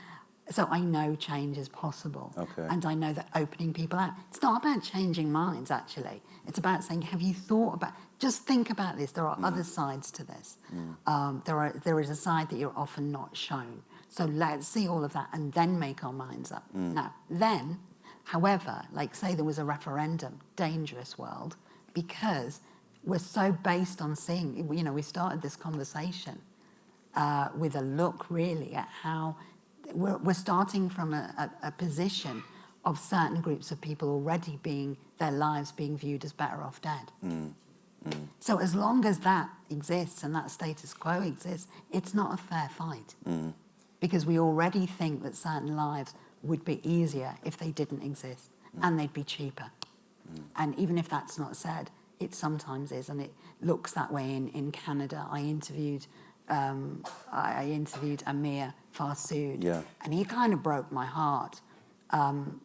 So I know change is possible. Okay. And I know that opening people out, it's not about changing minds, actually. It's about saying, have you thought about, just think about this. There are other sides to this. There is a side that you're often not shown. So let's see all of that and then make our minds up. Now, then, however, like say there was a referendum, dangerous world, because we're so based on seeing, you know, we started this conversation with a look really at how we're starting from a position of certain groups of people already their lives being viewed as better off dead. So as long as that exists and that status quo exists, it's not a fair fight. Because we already think that certain lives would be easier if they didn't exist, and they'd be cheaper. And even if that's not said, it sometimes is, and it looks that way in Canada. I interviewed Amir Farsood, and he kind of broke my heart.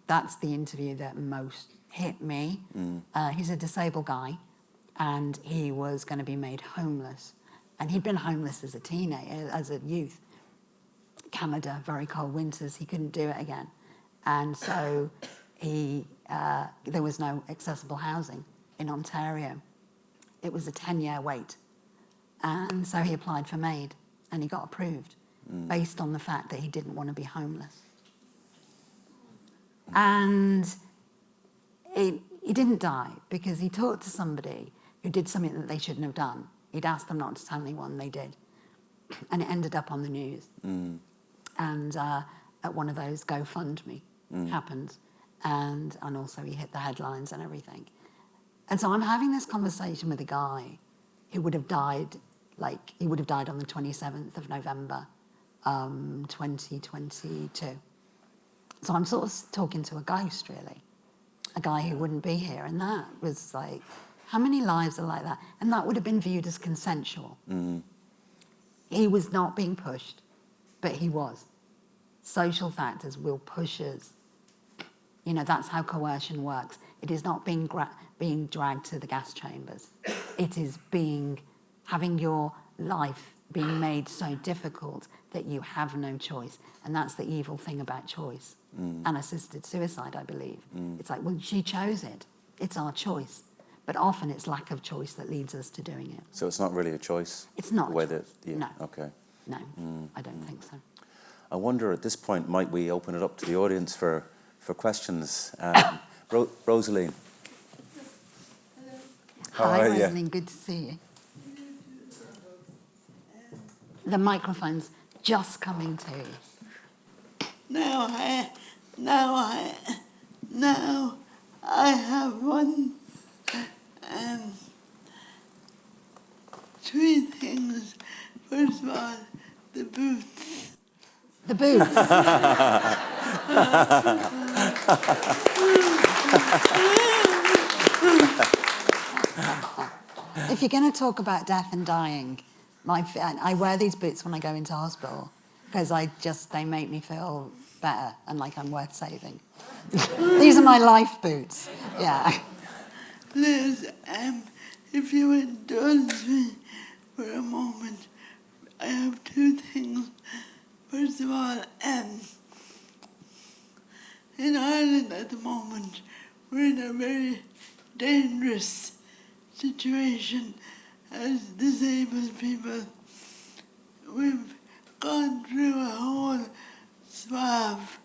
That's the interview that most hit me. He's a disabled guy, and he was going to be made homeless. And he'd been homeless as a youth. Canada, very cold winters, he couldn't do it again. And so there was no accessible housing in Ontario. It was a 10-year wait. And so he applied for MAID, and he got approved based on the fact that he didn't want to be homeless. And he didn't die because he talked to somebody who did something that they shouldn't have done. He'd asked them not to tell anyone, they did. and it ended up on the news. And at one of those GoFundMe happened, and also he hit the headlines and everything. And so I'm having this conversation with a guy who would have died, he would have died on the 27th of November, 2022. So I'm sort of talking to a ghost, really, a guy who wouldn't be here. And that was like, how many lives are like that? And that would have been viewed as consensual. He was not being pushed, but he was. Social factors will push us. You know, that's how coercion works. It is not being dragged to the gas chambers. It is having your life being made so difficult that you have no choice. And that's the evil thing about choice and assisted suicide, I believe. It's like, well, she chose it. It's our choice. But often it's lack of choice that leads us to doing it. So it's not really a choice? It's not a choice. No. Okay. No, I don't think so. I wonder at this point, might we open it up to the audience for questions? Rosaline. Hi, Rosaline, good to see you. The microphone's just coming to you. Now I have one, three things. First of all, the boots. The boots. If you're going to talk about death and dying, I wear these boots when I go into hospital because they make me feel better and like I'm worth saving. These are my life boots. Yeah. Liz, if you indulge me for a moment, I have two things. First of all, in Ireland at the moment, we're in a very dangerous situation as disabled people. We've gone through a whole swath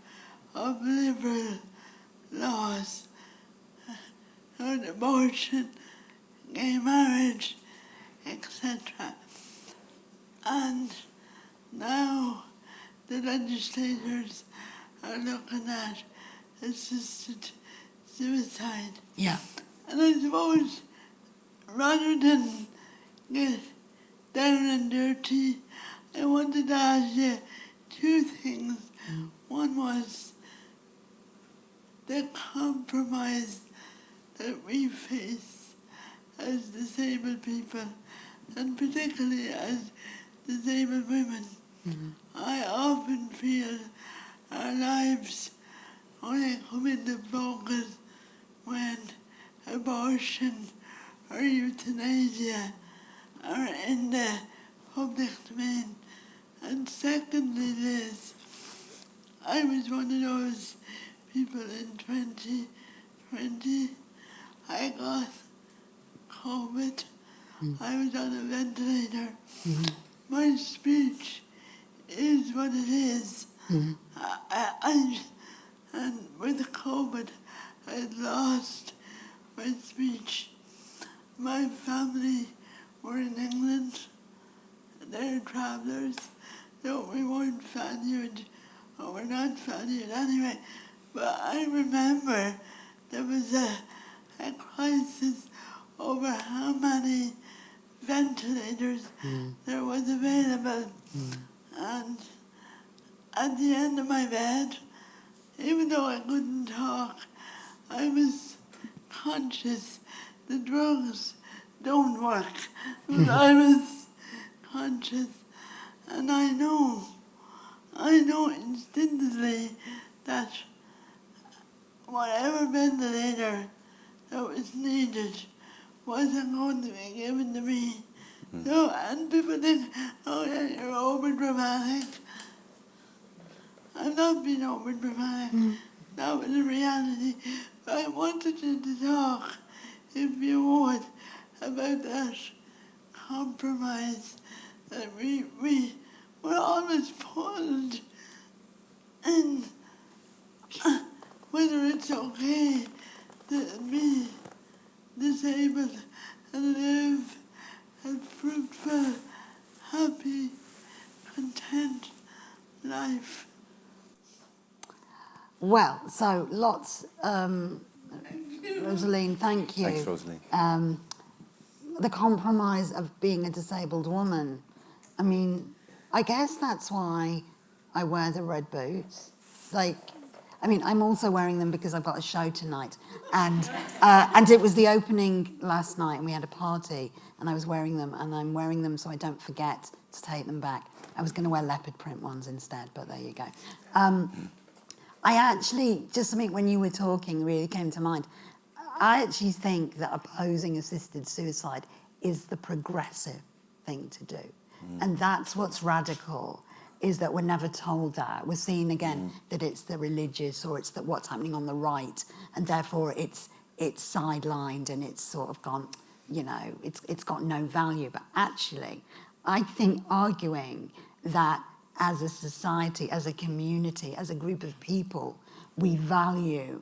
of liberal laws on abortion, gay marriage, etc. And now the legislators are looking at assisted suicide. Yeah. And I suppose rather than get down and dirty, I wanted to ask you two things. One was the compromise that we face as disabled people, and particularly as disabled women. I often feel our lives only come into focus when abortion or euthanasia are in the public domain. And secondly, Liz, I was one of those people in 2020. I got COVID. I was on a ventilator. My speech is what it is. And with COVID, I lost my speech. My family were in England. They're travellers. So we weren't valued, or we're not valued anyway. But I remember there was a crisis over how many ventilators there was available. And at the end of my bed, even though I couldn't talk, I was conscious the drugs don't work. But I was conscious, and I know instinctively that whatever ventilator that was needed wasn't going to be given to me. So, and people think, oh yeah, you're over-dramatic. I'm not being over-dramatic. That was the reality. But I wanted you to talk, if you would, about that compromise that we were always pulled in, whether it's okay to be disabled and live a fruitful, happy content life. Well, so lots, Rosaline, thank you. Thanks, Rosaline. The compromise of being a disabled woman. I mean, I guess that's why I wear the red boots. Like, I mean, I'm also wearing them because I've got a show tonight. And it was the opening last night, and we had a party, and I was wearing them, and I'm wearing them so I don't forget to take them back. I was going to wear leopard print ones instead, but there you go. I actually, just something when you were talking really came to mind. I actually think that opposing assisted suicide is the progressive thing to do. And that's what's radical, is that we're never told that. We're seeing again that it's the religious or it's what's happening on the right, and therefore it's sidelined and it's sort of gone, you know, it's got no value. But actually, I think arguing that as a society, as a community, as a group of people, we value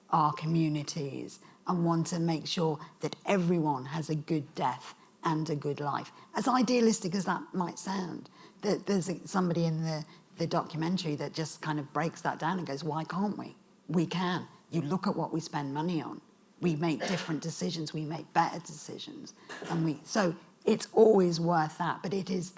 our communities and want to make sure that everyone has a good death and a good life. As idealistic as that might sound, there's somebody in the documentary that just kind of breaks that down and goes, why can't we? We can. You look at what we spend money on. We make different decisions. We make better decisions. So it's always worth that. But it is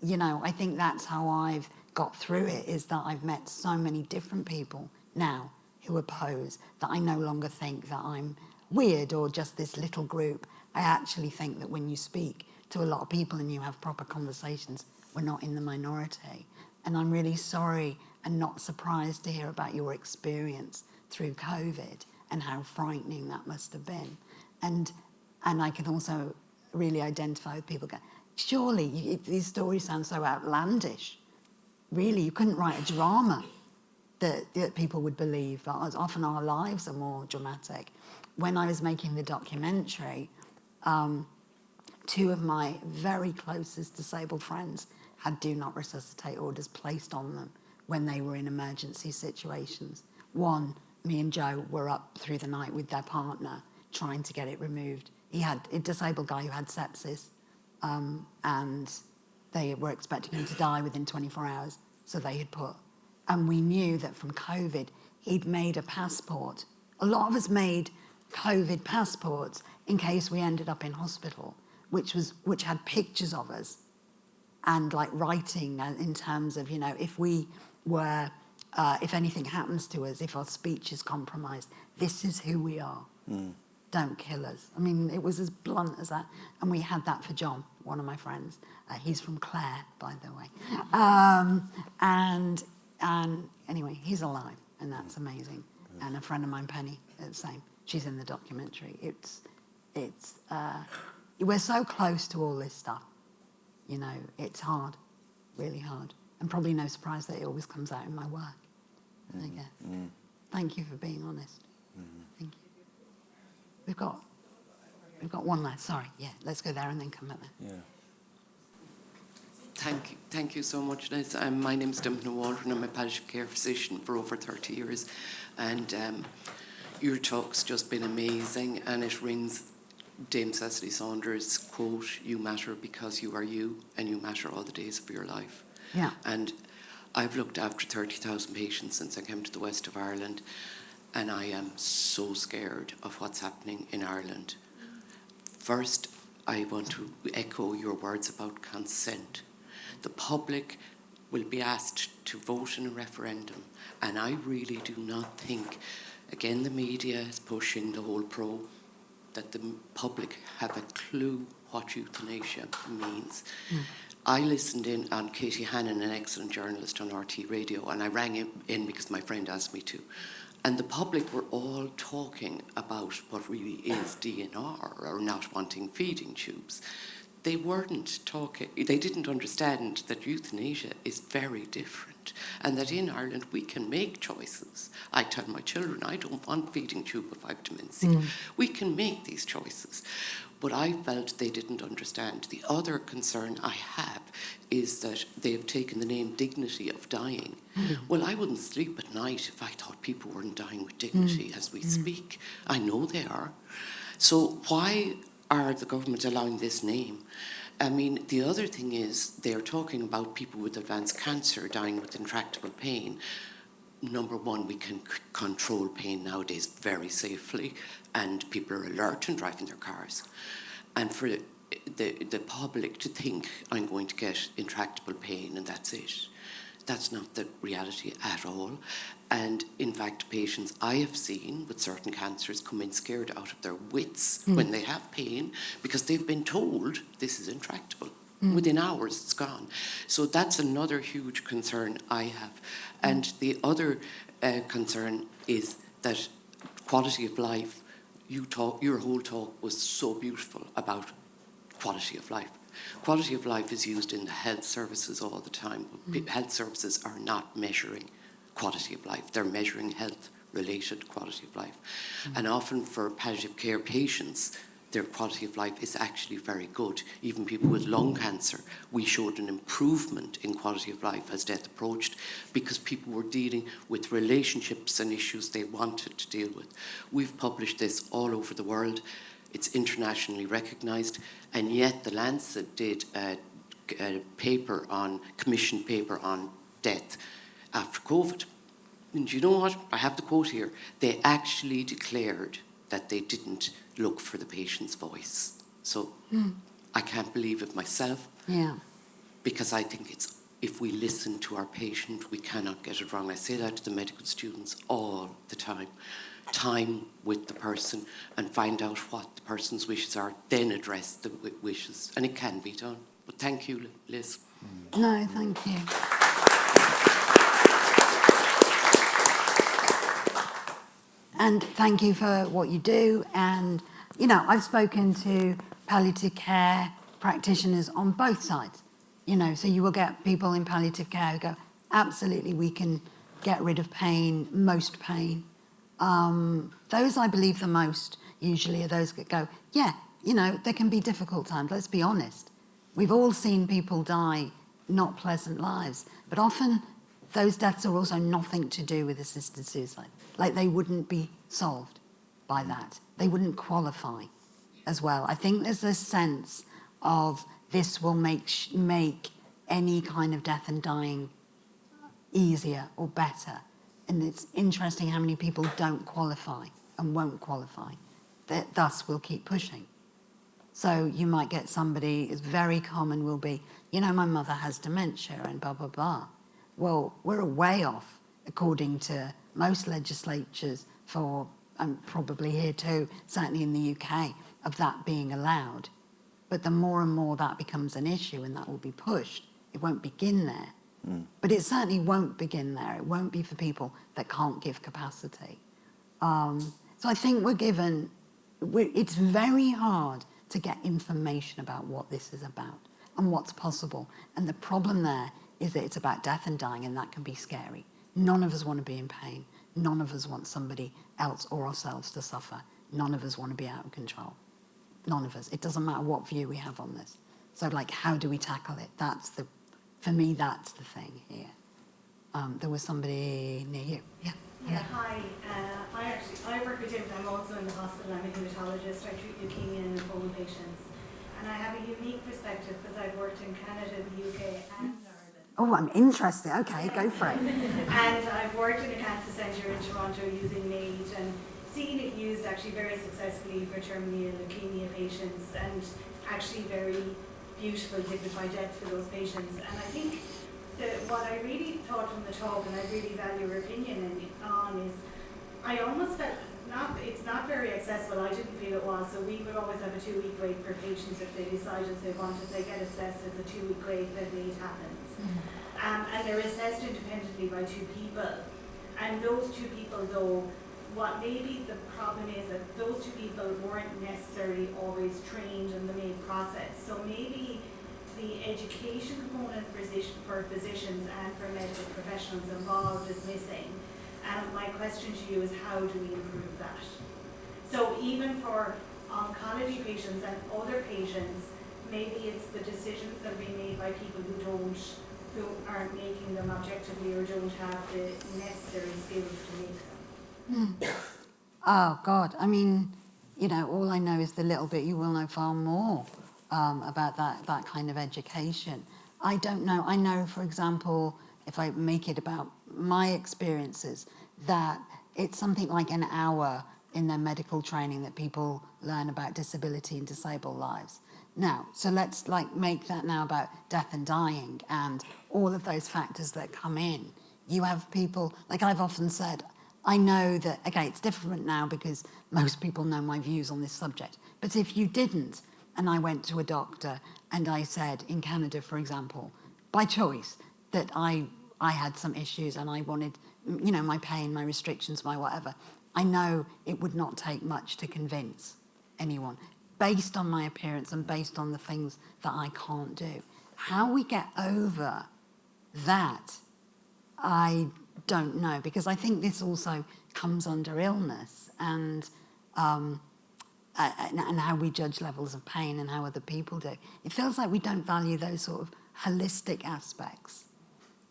you know, I think that's how I've got through it, is that I've met so many different people now who oppose, that I no longer think that I'm weird or just this little group. I actually think that when you speak to a lot of people and you have proper conversations, we're not in the minority. And I'm really sorry and not surprised to hear about your experience through COVID and how frightening that must have been. And I can also really identify with people going, surely these stories sound so outlandish. Really, you couldn't write a drama that people would believe. But often our lives are more dramatic. When I was making the documentary, two of my very closest disabled friends had do not resuscitate orders placed on them when they were in emergency situations. One, me and Joe were up through the night with their partner trying to get it removed. He had a disabled guy who had sepsis, and they were expecting him to die within 24 hours, so they had put, and we knew that from COVID, he'd made a passport. A lot of us made COVID passports in case we ended up in hospital, which had pictures of us and like writing in terms of, you know, if we were, if anything happens to us, if our speech is compromised, this is who we are. Don't kill us. I mean, it was as blunt as that. And we had that for John, one of my friends. He's from Clare, by the way. And anyway, he's alive, and that's amazing. And a friend of mine, Penny, the same. She's in the documentary. We're so close to all this stuff. You know, it's hard, really hard. And probably no surprise that it always comes out in my work, I guess. Thank you for being honest. Thank you. We've got one last. Sorry, yeah. Let's go there and then come back there. Yeah. Thank you so much, Liz. My name is Dumpna Waldron. I'm a palliative care physician for over 30 years, and your talk's just been amazing, and it rings Dame Cecily Saunders' quote: "You matter because you are you, and you matter all the days of your life." Yeah. And I've looked after 30,000 patients since I came to the west of Ireland, and I am so scared of what's happening in Ireland. First, I want to echo your words about consent. The public will be asked to vote in a referendum, and I really do not think, again, the media is pushing the whole that the public have a clue what euthanasia means. I listened in on Katie Hannon, an excellent journalist on RT Radio, and I rang him in because my friend asked me to. And the public were all talking about what really is DNR, or not wanting feeding tubes. They weren't talking, they didn't understand that euthanasia is very different, and that in Ireland we can make choices. I tell my children, I don't want feeding tube if I have dementia. We can make these choices. But I felt they didn't understand. The other concern I have is that they have taken the name dignity of dying. Well, I wouldn't sleep at night if I thought people weren't dying with dignity as we speak. I know they are. So why are the government allowing this name? I mean, the other thing is they're talking about people with advanced cancer dying with intractable pain. Number one, we can control pain nowadays very safely, and people are alert and driving their cars. And for the public to think, I'm going to get intractable pain and that's it, that's not the reality at all. And in fact, patients I have seen with certain cancers come in scared out of their wits when they have pain because they've been told this is intractable. Within hours, it's gone. So that's another huge concern I have. And the other concern is that quality of life, your whole talk was so beautiful about quality of life. Quality of life is used in the health services all the time. Health services are not measuring quality of life. They're measuring health-related quality of life. And often for palliative care patients, their quality of life is actually very good. Even people with lung cancer, we showed an improvement in quality of life as death approached because people were dealing with relationships and issues they wanted to deal with. We've published this all over the world. It's internationally recognised, and yet the Lancet did a commissioned paper on death after COVID. And you know what? I have the quote here. They actually declared that they didn't look for the patient's voice. So I can't believe it myself. Yeah. Because I think if we listen to our patient, we cannot get it wrong. I say that to the medical students all the time. Time with the person and find out what the person's wishes are, then address the wishes. And it can be done. But thank you, Liz. No, thank you. And thank you for what you do. And, you know, I've spoken to palliative care practitioners on both sides. You know, so you will get people in palliative care who go, absolutely, we can get rid of pain, most pain. Those I believe the most usually are those that go, yeah, you know, there can be difficult times, let's be honest. We've all seen people die not pleasant lives, but often those deaths are also nothing to do with assisted suicide. Like they wouldn't be solved by that. They wouldn't qualify as well. I think there's this sense of this will make any kind of death and dying easier or better. And it's interesting how many people don't qualify and won't qualify. Thus, we'll keep pushing. So you might get somebody, it's very common will be, you know, my mother has dementia and blah, blah, blah. Well, we're way off, according to most legislatures for, and probably here too, certainly in the UK, of that being allowed. But the more and more that becomes an issue and that will be pushed, it won't begin there. But it certainly won't begin there. It won't be for people that can't give capacity. So I think it's very hard to get information about what this is about and what's possible. And the problem there is that it's about death and dying, and that can be scary. None of us want to be in pain. None of us want somebody else or ourselves to suffer. None of us want to be out of control. None of us. It doesn't matter what view we have on this. So, like, how do we tackle it? For me, that's the thing here. There was somebody near you. Yeah. Hi. I work with David. I'm also in the hospital. I'm a hematologist. I treat leukemia and lymphoma patients. And I have a unique perspective because I've worked in Canada, the UK, and Ireland. Oh, I'm interested. Okay, go for it. And I've worked in a cancer centre in Toronto using MAID and seen it used actually very successfully for terminal leukemia patients and actually very beautiful, dignified death for those patients. And I think that what I really thought from the talk, and I really value your opinion on, is I almost felt it's not very accessible. I didn't feel it was. So we would always have a 2-week wait for patients if they decided they wanted. They get assessed as a 2-week wait, then MAID happens. And they're assessed independently by 2 people. And those 2 people, though, what maybe the problem is that those 2 people weren't necessarily always trained in the MAID process. So maybe the education component for physicians and for medical professionals involved is missing. And my question to you is, how do we improve that? So even for oncology patients and other patients, maybe it's the decisions that are being made by people who aren't making them objectively or don't have the necessary skills to make them. Oh, God. I mean, you know, all I know is the little bit. You will know far more about that kind of education. I don't know. I know, for example, if I make it about my experiences, that it's something like an hour in their medical training that people learn about disability and disabled lives. Now, so let's make that now about death and dying and all of those factors that come in. You have people, like I've often said, I know that, okay, it's different now because most people know my views on this subject. But if you didn't, and I went to a doctor and I said, in Canada, for example, by choice, that I had some issues and I wanted, my pain, my restrictions, my whatever, I know it would not take much to convince anyone, based on my appearance and based on the things that I can't do. How we get over that, I don't know, because I think this also comes under illness and how we judge levels of pain and how other people do. It feels like we don't value those sort of holistic aspects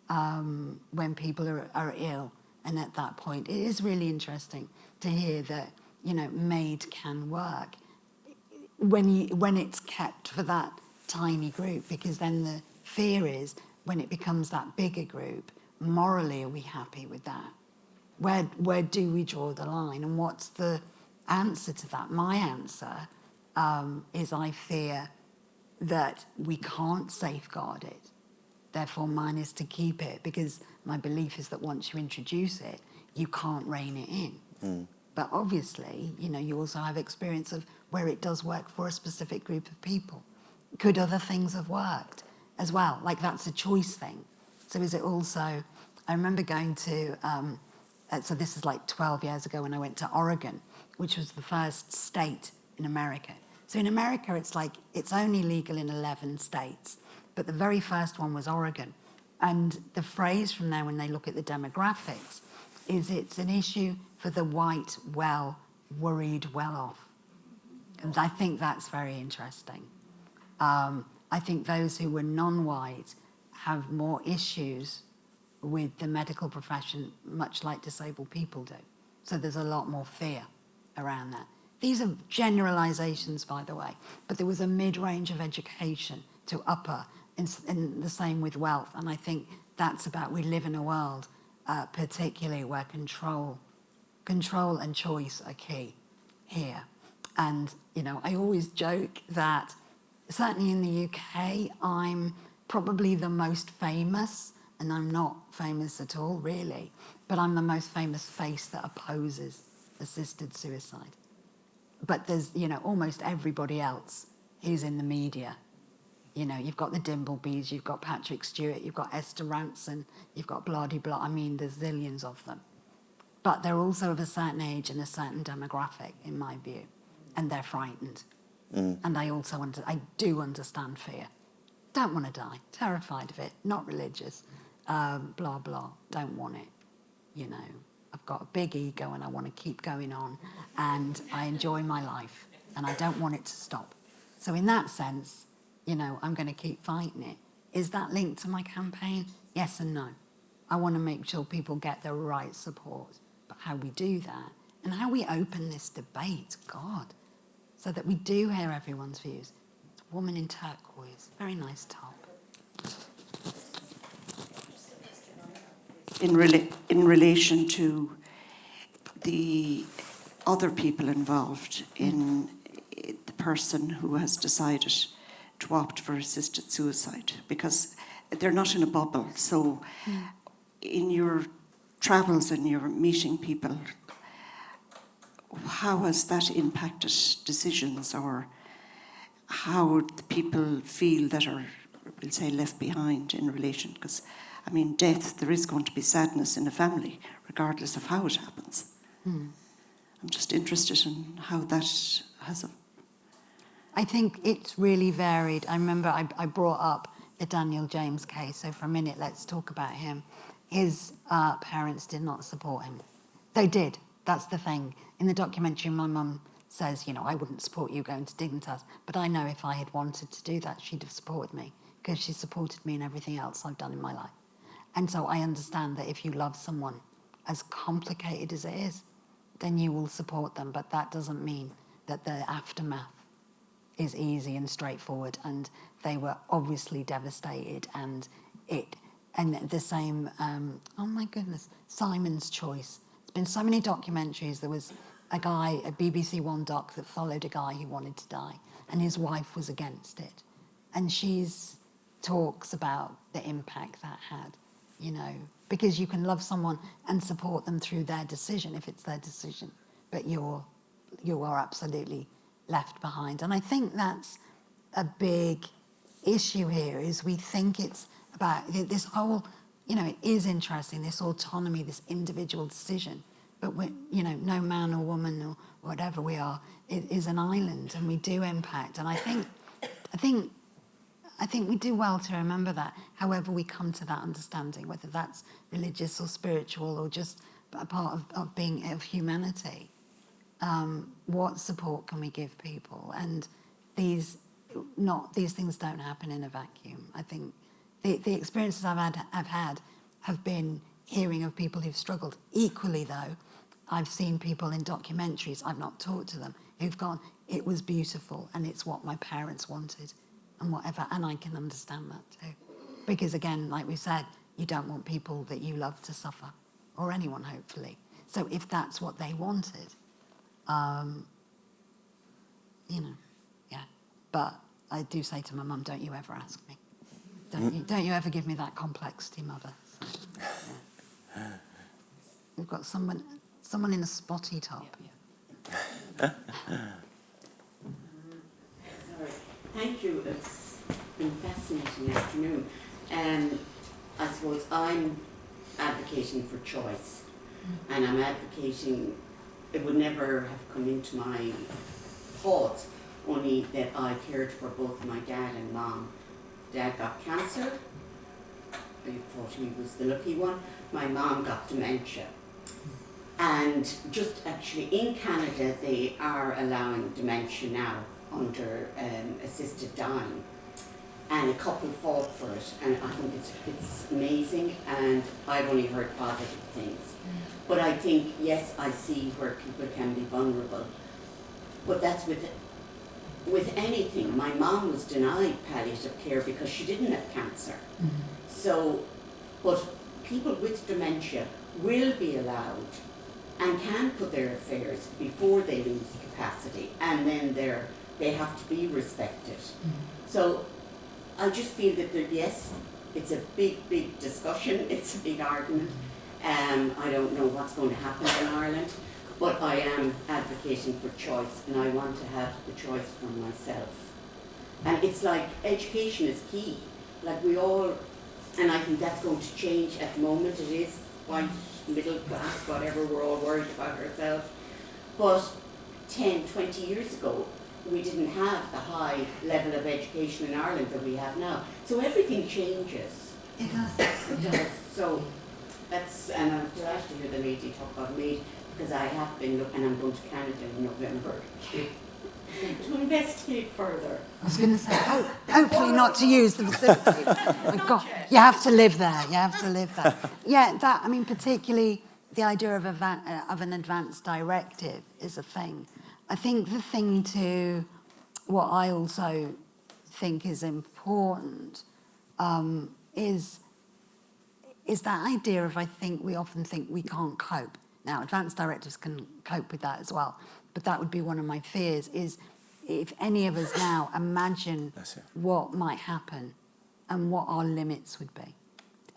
when people are ill. And at that point, it is really interesting to hear that, MAID can work when it's kept for that tiny group, because then the fear is when it becomes that bigger group, morally, are we happy with that? Where do we draw the line? And what's the answer to that? My answer is I fear that we can't safeguard it. Therefore, mine is to keep it, because my belief is that once you introduce it, you can't rein it in. But obviously, you also have experience of where it does work for a specific group of people. Could other things have worked as well? Like, that's a choice thing. So is it also, I remember going to, so this is like 12 years ago when I went to Oregon, which was the first state in America. So in America, it's only legal in 11 states, but the very first one was Oregon. And the phrase from there, when they look at the demographics, is it's an issue for the white, worried, well-off. And I think that's very interesting. I think those who were non-white have more issues with the medical profession, much like disabled people do. So there's a lot more fear around that. These are generalizations, by the way, but there was a mid-range of education to upper, and the same with wealth. And I think that's about, we live in a world, particularly where control and choice are key here. And, I always joke that certainly in the UK, I'm probably the most famous, and I'm not famous at all, really, but I'm the most famous face that opposes assisted suicide. But there's, almost everybody else who's in the media. You've got the Dimblebees, you've got Patrick Stewart, you've got Esther Rantzen, you've got blah-de-blah. I mean, there's zillions of them. But they're also of a certain age and a certain demographic, in my view, and they're frightened. And I do understand fear. Don't want to die, terrified of it, not religious, blah, blah, don't want it, I've got a big ego and I want to keep going on, and I enjoy my life and I don't want it to stop. So in that sense, I'm going to keep fighting it. Is that linked to my campaign? Yes and no. I want to make sure people get the right support. But how we do that and how we open this debate, God, so that we do hear everyone's views. It's a woman in turquoise, very nice top. In relation to the other people involved in the person who has decided to opt for assisted suicide, because they're not in a bubble. So in your travels and you're meeting people, how has that impacted decisions, or how the people feel that are, we'll say, left behind in relation? Because, death, there is going to be sadness in a family, regardless of how it happens. I'm just interested in how that has I think it's really varied. I remember I brought up the Daniel James case, so for a minute, let's talk about him. His parents did not support him. They did. That's the thing. In the documentary, my mum says, I wouldn't support you going to Dignitas, but I know if I had wanted to do that, she'd have supported me, because she supported me in everything else I've done in my life. And so I understand that if you love someone, as complicated as it is, then you will support them, but that doesn't mean that the aftermath is easy and straightforward, and they were obviously devastated, and the same, oh my goodness, Simon's Choice. There's been so many documentaries. There was a guy, a BBC One doc that followed a guy who wanted to die, and his wife was against it. And she's talks about the impact that had, you know, because you can love someone and support them through their decision if it's their decision, but you are absolutely left behind. And I think that's a big issue here, is we think it's about this whole, you know, it is interesting, this autonomy, this individual decision, but we, you know, no man or woman or whatever we are is an island, and we do impact. And I think we do well to remember that, however we come to that understanding, whether that's religious or spiritual or just a part of being of humanity. What support can we give people? And these things don't happen in a vacuum. I think the experiences I've had have been hearing of people who've struggled. Equally, though, I've seen people in documentaries, I've not talked to them, who've gone, it was beautiful and it's what my parents wanted and whatever, and I can understand that too. Because again, like we said, you don't want people that you love to suffer, or anyone, hopefully. So if that's what they wanted, you know, yeah. But I do say to my mum, don't you ever ask me. Don't you ever give me that complexity, mother. Yeah. We've got someone in a spotty top. Sorry. Thank you. It's been a fascinating afternoon. I suppose I'm advocating for choice, and I'm advocating, it would never have come into my thoughts, only that I cared for both my dad and mom. Dad got cancer. I thought he was the lucky one. My mom got dementia. And just actually in Canada, they are allowing dementia now under assisted dying. And a couple fought for it, and I think it's amazing, and I've only heard positive things. But I think, yes, I see where people can be vulnerable. But that's with anything. My mom was denied palliative care because she didn't have cancer. So, but people with dementia will be allowed and can put their affairs before they lose capacity, and then they have to be respected. So I just feel that yes, it's a big discussion, it's a big argument. I don't know what's going to happen in Ireland, but I am advocating for choice, and I want to have the choice for myself. And it's like education is key. Like we all, and I think that's going to change at the moment. It is white, middle class, whatever, we're all worried about ourselves. But 10, 20 years ago, we didn't have the high level of education in Ireland that we have now. So everything changes. It does. It does. So that's, and I'm delighted to hear the lady talk about MAID, because I have been looking, I'm going to Canada in November to investigate further. I was going to say, hopefully not to use the facility. Oh, God, you have to live there. You have to live there. Yeah, that, I mean, particularly the idea of an advance directive is a thing. I think the thing to, what I also think is important is that idea of, I think we often think we can't cope. Now, advance directives can cope with that as well, but that would be one of my fears, is if any of us now imagine what might happen and what our limits would be.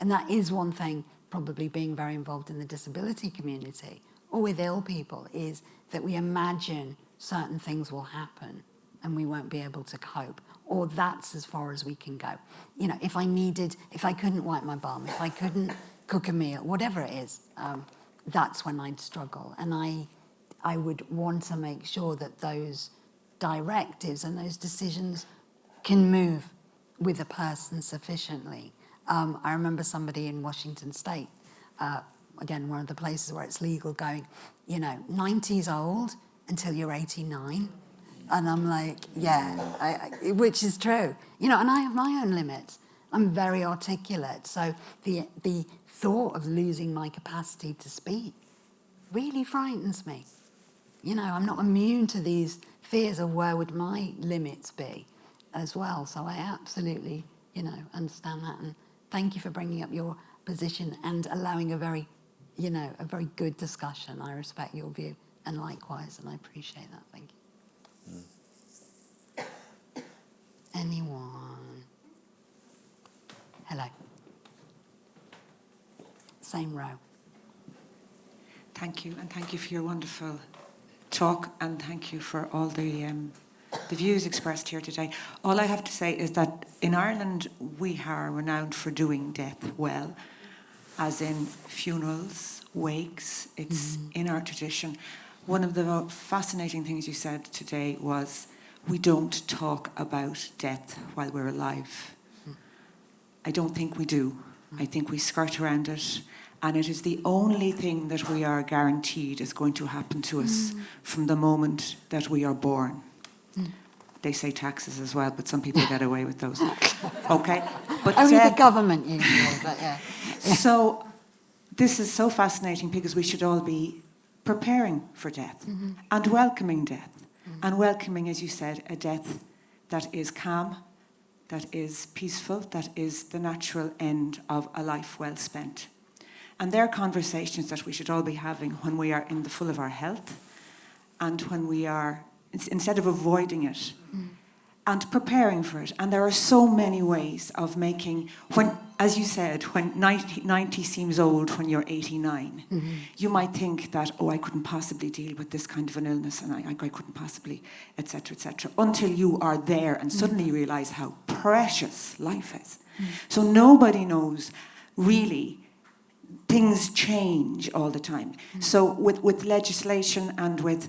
And that is one thing, probably being very involved in the disability community or with ill people, is that we imagine certain things will happen and we won't be able to cope, or that's as far as we can go. You know, if I couldn't wipe my bum, if I couldn't cook a meal, whatever it is, that's when I'd struggle. And I would want to make sure that those directives and those decisions can move with a person sufficiently. I remember somebody in Washington State, again, one of the places where it's legal, going, 90's old until you're 89. And I'm like, yeah, which is true. And I have my own limits. I'm very articulate. So the thought of losing my capacity to speak really frightens me. I'm not immune to these fears of where would my limits be as well. So I absolutely, understand that. And thank you for bringing up your position and allowing a very good discussion. I respect your view, and likewise, and I appreciate that. Thank you. Anyone? Hello. Same row. Thank you, and thank you for your wonderful talk, and thank you for all the views expressed here today. All I have to say is that in Ireland we are renowned for doing death well, as in funerals, wakes. It's in our tradition. One of the fascinating things you said today was we don't talk about death while we're alive. I don't think we do. I think we skirt around it, and it is the only thing that we are guaranteed is going to happen to us from the moment that we are born. They say taxes as well, but some people get away with those. Okay? But only the government usually, but yeah. So this is so fascinating because we should all be preparing for death and welcoming death. And welcoming, as you said, a death that is calm, that is peaceful, that is the natural end of a life well spent. And they're conversations that we should all be having when we are in the full of our health and when we are, instead of avoiding it, and preparing for it. And there are so many ways of making, when, as you said, when 90 seems old when you're 89, you might think that, I couldn't possibly deal with this kind of an illness, and I couldn't possibly, etc., until you are there and suddenly you realise how precious life is. So nobody knows really. Things change all the time. So with legislation and with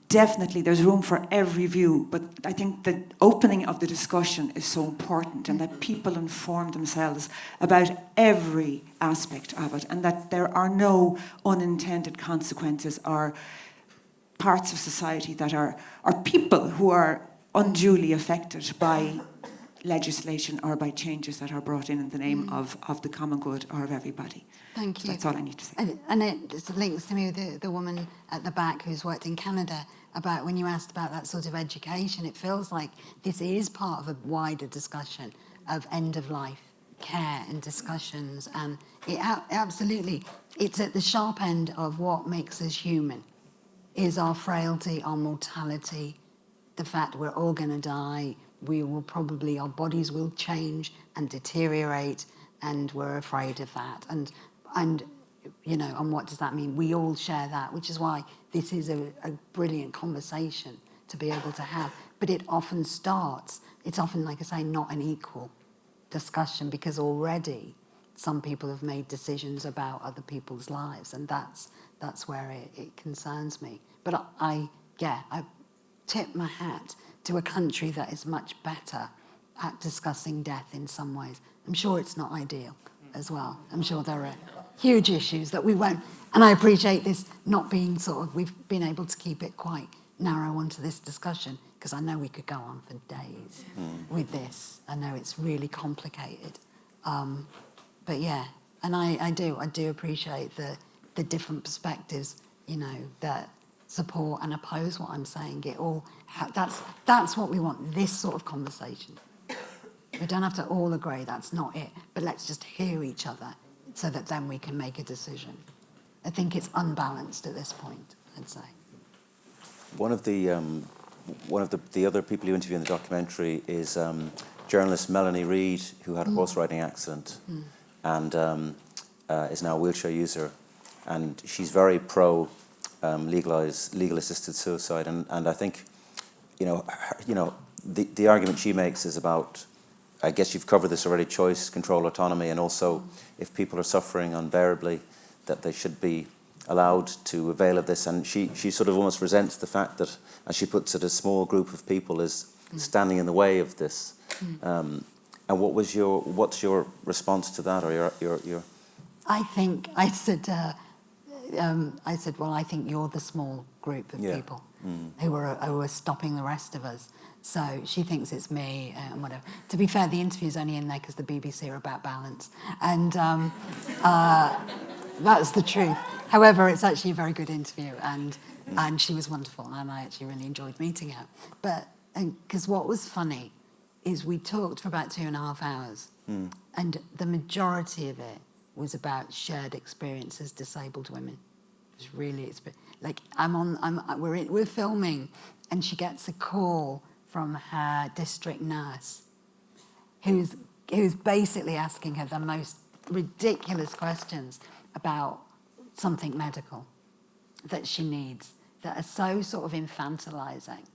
definitely there's room for every view, but I think the opening of the discussion is so important, and that people inform themselves about every aspect of it, and that there are no unintended consequences or parts of society that are people who are unduly affected by legislation or by changes that are brought in the name of the common good or of everybody. Thank you. That's all I need to say. And it links to me with the woman at the back who's worked in Canada, about when you asked about that sort of education. It feels like this is part of a wider discussion of end-of-life care and discussions. And it absolutely, it's at the sharp end of what makes us human, is our frailty, our mortality, the fact we're all going to die. We will probably, our bodies will change and deteriorate, and we're afraid of that. And and what does that mean? We all share that, which is why this is a brilliant conversation to be able to have. But it's often, like I say, not an equal discussion, because already some people have made decisions about other people's lives, and that's where it concerns me. But I tip my hat to a country that is much better at discussing death in some ways. I'm sure it's not ideal as well. I'm sure there are huge issues that we won't, and I appreciate this not being we've been able to keep it quite narrow onto this discussion, because I know we could go on for days with this. I know it's really complicated. But yeah, and I do appreciate the different perspectives, that support and oppose what I'm saying. It all, that's what we want, this sort of conversation. We don't have to all agree, that's not it, but let's just hear each other so that then we can make a decision. I think it's unbalanced at this point, I'd say. One of the other people you interview in the documentary is journalist Melanie Reid, who had a horse riding accident and is now a wheelchair user, and she's very pro legal assisted suicide, and I think the argument she makes is about, I guess you've covered this already, choice, control, autonomy, and also if people are suffering unbearably, that they should be allowed to avail of this. And she sort of almost resents the fact that, as she puts it, a small group of people is standing in the way of this. And what's your response to that, or your? I said, well, I think you're the small group of people who are stopping the rest of us. So she thinks it's me and whatever. To be fair, the interview's only in there because the BBC are about balance. And that's the truth. However, it's actually a very good interview, and she was wonderful, and I actually really enjoyed meeting her. But because what was funny is we talked for about 2.5 hours, and the majority of it was about shared experience as disabled women. It was really like we're filming, and she gets a call from her district nurse, who's basically asking her the most ridiculous questions about something medical that she needs, that are so sort of infantilizing,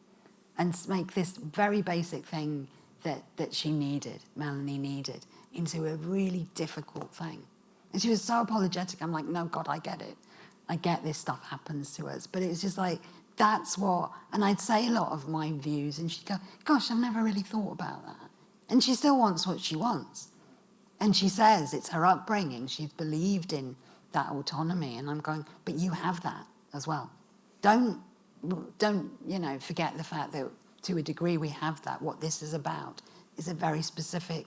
and make this very basic thing that she needed, Melanie needed, into a really difficult thing. And she was so apologetic. I'm like, no, God, I get it. I get this stuff happens to us. But it was just like, that's what, and I'd say a lot of my views, and she'd go, gosh, I've never really thought about that. And she still wants what she wants. And she says it's her upbringing. She's believed in that autonomy. And I'm going, but you have that as well. Don't forget the fact that to a degree we have that. What this is about is a very specific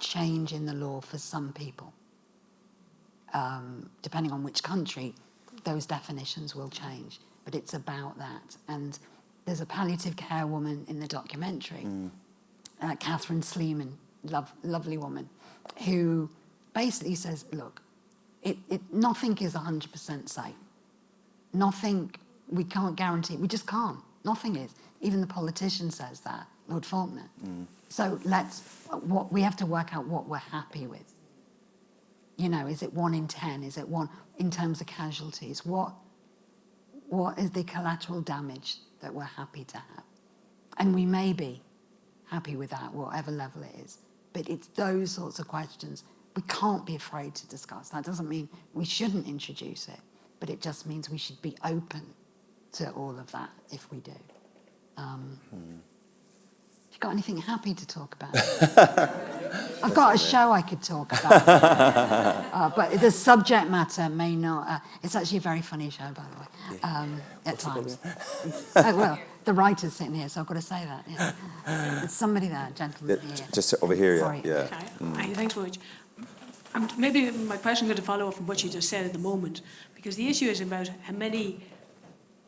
change in the law for some people. Depending on which country, those definitions will change. But it's about that. And there's a palliative care woman in the documentary, Catherine Sleeman, lovely woman, who basically says, look, nothing is 100% safe. Nothing, we can't guarantee, we just can't. Nothing is. Even the politician says that, Lord Faulkner. So we have to work out what we're happy with. You know, is it 1 in 10? Is it 1 in terms of casualties? What is the collateral damage that we're happy to have? And we may be happy with that, whatever level it is. But it's those sorts of questions we can't be afraid to discuss. That doesn't mean we shouldn't introduce it, but it just means we should be open to all of that if we do. You got anything happy to talk about? I've got a show I could talk about, but the subject matter may not. It's actually a very funny show, by the way, at times. Well, the writer's sitting here, so I've got to say that. Yeah. There's somebody there, gentleman here. Just over here, Sorry. Okay. Thanks very much. Maybe my question is going to follow up from what you just said at the moment, because the issue is about how many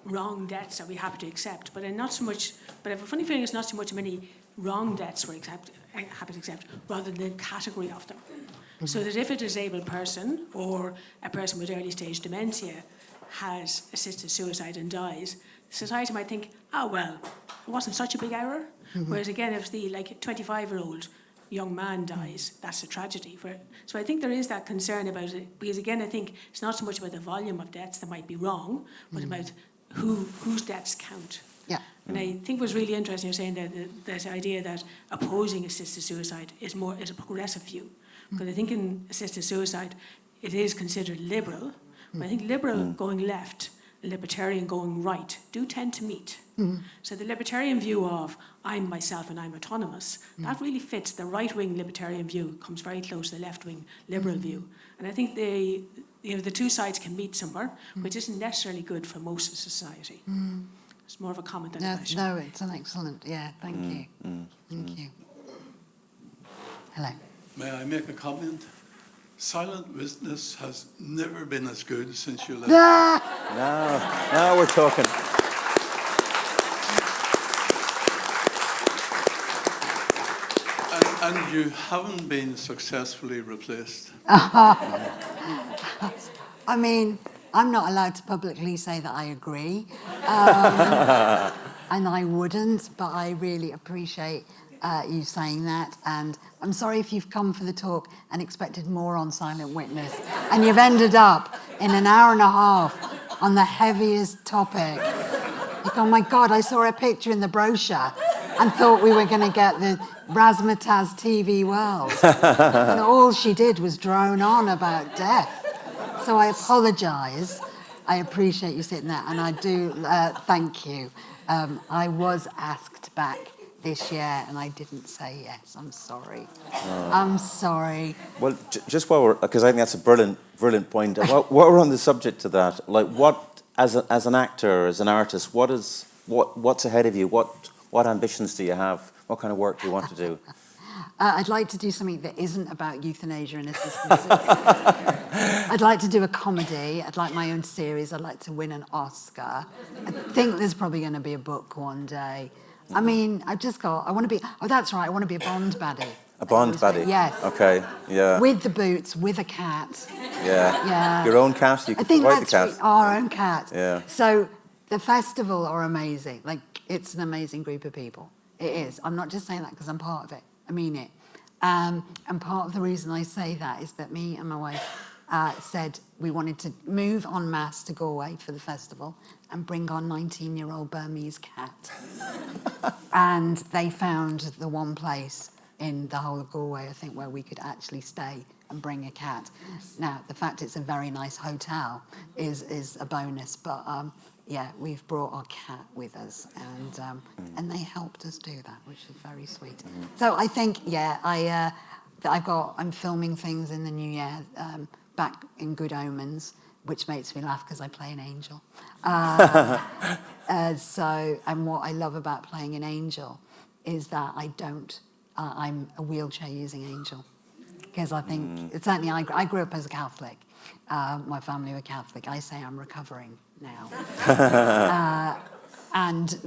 wrong debts are we happy to accept, but not so much. But I have a funny feeling it's not so much many wrong debts we're happy to accept, rather than the category of them. Mm-hmm. So that if a disabled person or a person with early stage dementia has assisted suicide and dies, society might think, oh well, it wasn't such a big error. Mm-hmm. Whereas again, if the 25-year-old young man dies, that's a tragedy. So I think there is that concern about it, because again, I think it's not so much about the volume of debts that might be wrong, but about whose debts count. Yeah. And I think what's really interesting, you're saying that this idea that opposing assisted suicide is a progressive view. Because I think in assisted suicide, it is considered liberal, but I think liberal going left, libertarian going right, do tend to meet. So the libertarian view of I'm myself and I'm autonomous, that really fits the right-wing libertarian view, comes very close to the left-wing liberal view. And I think the two sides can meet somewhere, which isn't necessarily good for most of society. It's more of a comment than a question. No, it's an excellent, thank you. Thank you. Hello. May I make a comment? Silent Witness has never been as good since you left. Now we're talking. And you haven't been successfully replaced. I mean, I'm not allowed to publicly say that I agree, and I wouldn't, but I really appreciate you saying that. And I'm sorry if you've come for the talk and expected more on Silent Witness, and you've ended up in an hour and a half on the heaviest topic. You go, oh my God, I saw a picture in the brochure and thought we were going to get the Razzmatazz TV world. And all she did was drone on about death. So I apologise. I appreciate you sitting there, and I do thank you. I was asked back this year, and I didn't say yes. I'm sorry. I'm sorry. Well, just while because I think that's a brilliant point. While we're on the subject of that, what as an actor, as an artist, what's ahead of you? What ambitions do you have? What kind of work do you want to do? I'd like to do something that isn't about euthanasia and assisted suicide. I'd like to do a comedy. I'd like my own series. I'd like to win an Oscar. I think there's probably going to be a book one day. I mean, I want to be, oh, that's right, I want to be a Bond baddie. A Bond baddie? Yes. Okay, yeah. With the boots, with a cat. Yeah. Yeah. Your own cat? You I can think provide that's the cat. our own cat. Yeah. So the festival are amazing. Like, it's an amazing group of people. It is. I'm not just saying that because I'm part of it. I mean it. And part of the reason I say that is that me and my wife said we wanted to move en masse to Galway for the festival and bring our 19-year-old Burmese cat. And they found the one place in the whole of Galway, I think, where we could actually stay and bring a cat. Now, the fact it's a very nice hotel is a bonus, but yeah, we've brought our cat with us, and they helped us do that, which is very sweet. So I think, yeah, I'm filming things in the new year, back in Good Omens, which makes me laugh because I play an angel. And what I love about playing an angel is that I'm a wheelchair-using angel. Because I think, certainly I grew up as a Catholic. My family were Catholic. I say I'm recovering now.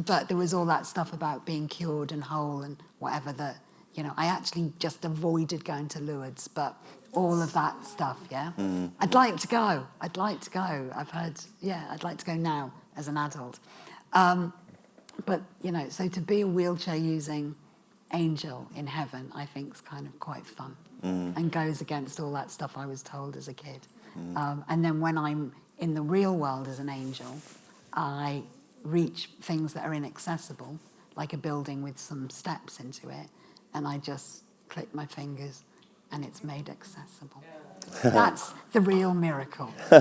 But there was all that stuff about being cured and whole and whatever that, I actually just avoided going to Lourdes, but all of that stuff, yeah? I'd like to go. I've heard, I'd like to go now as an adult. But, so to be a wheelchair-using angel in heaven, I think is kind of quite fun and goes against all that stuff I was told as a kid. And then when I'm in the real world as an angel, I reach things that are inaccessible, like a building with some steps into it, and I just click my fingers and it's made accessible. That's the real miracle. I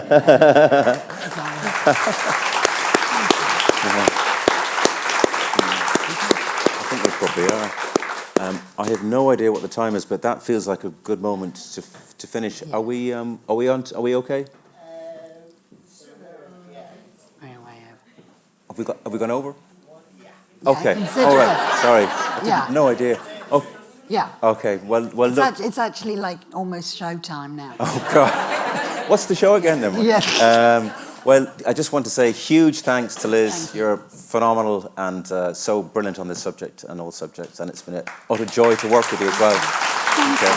think we probably are. I have no idea what the time is, but that feels like a good moment to finish. Yeah. Are we on? Are we okay? Have we gone over? Yeah, okay. All right. Sorry. No idea. Oh. Yeah. Okay. Well. Look. It's actually like almost showtime now. Oh God. What's the show again then? Yeah. Well, I just want to say huge thanks to Liz. You're phenomenal and so brilliant on this subject and all subjects, and it's been an utter joy to work with you as well. Thank you.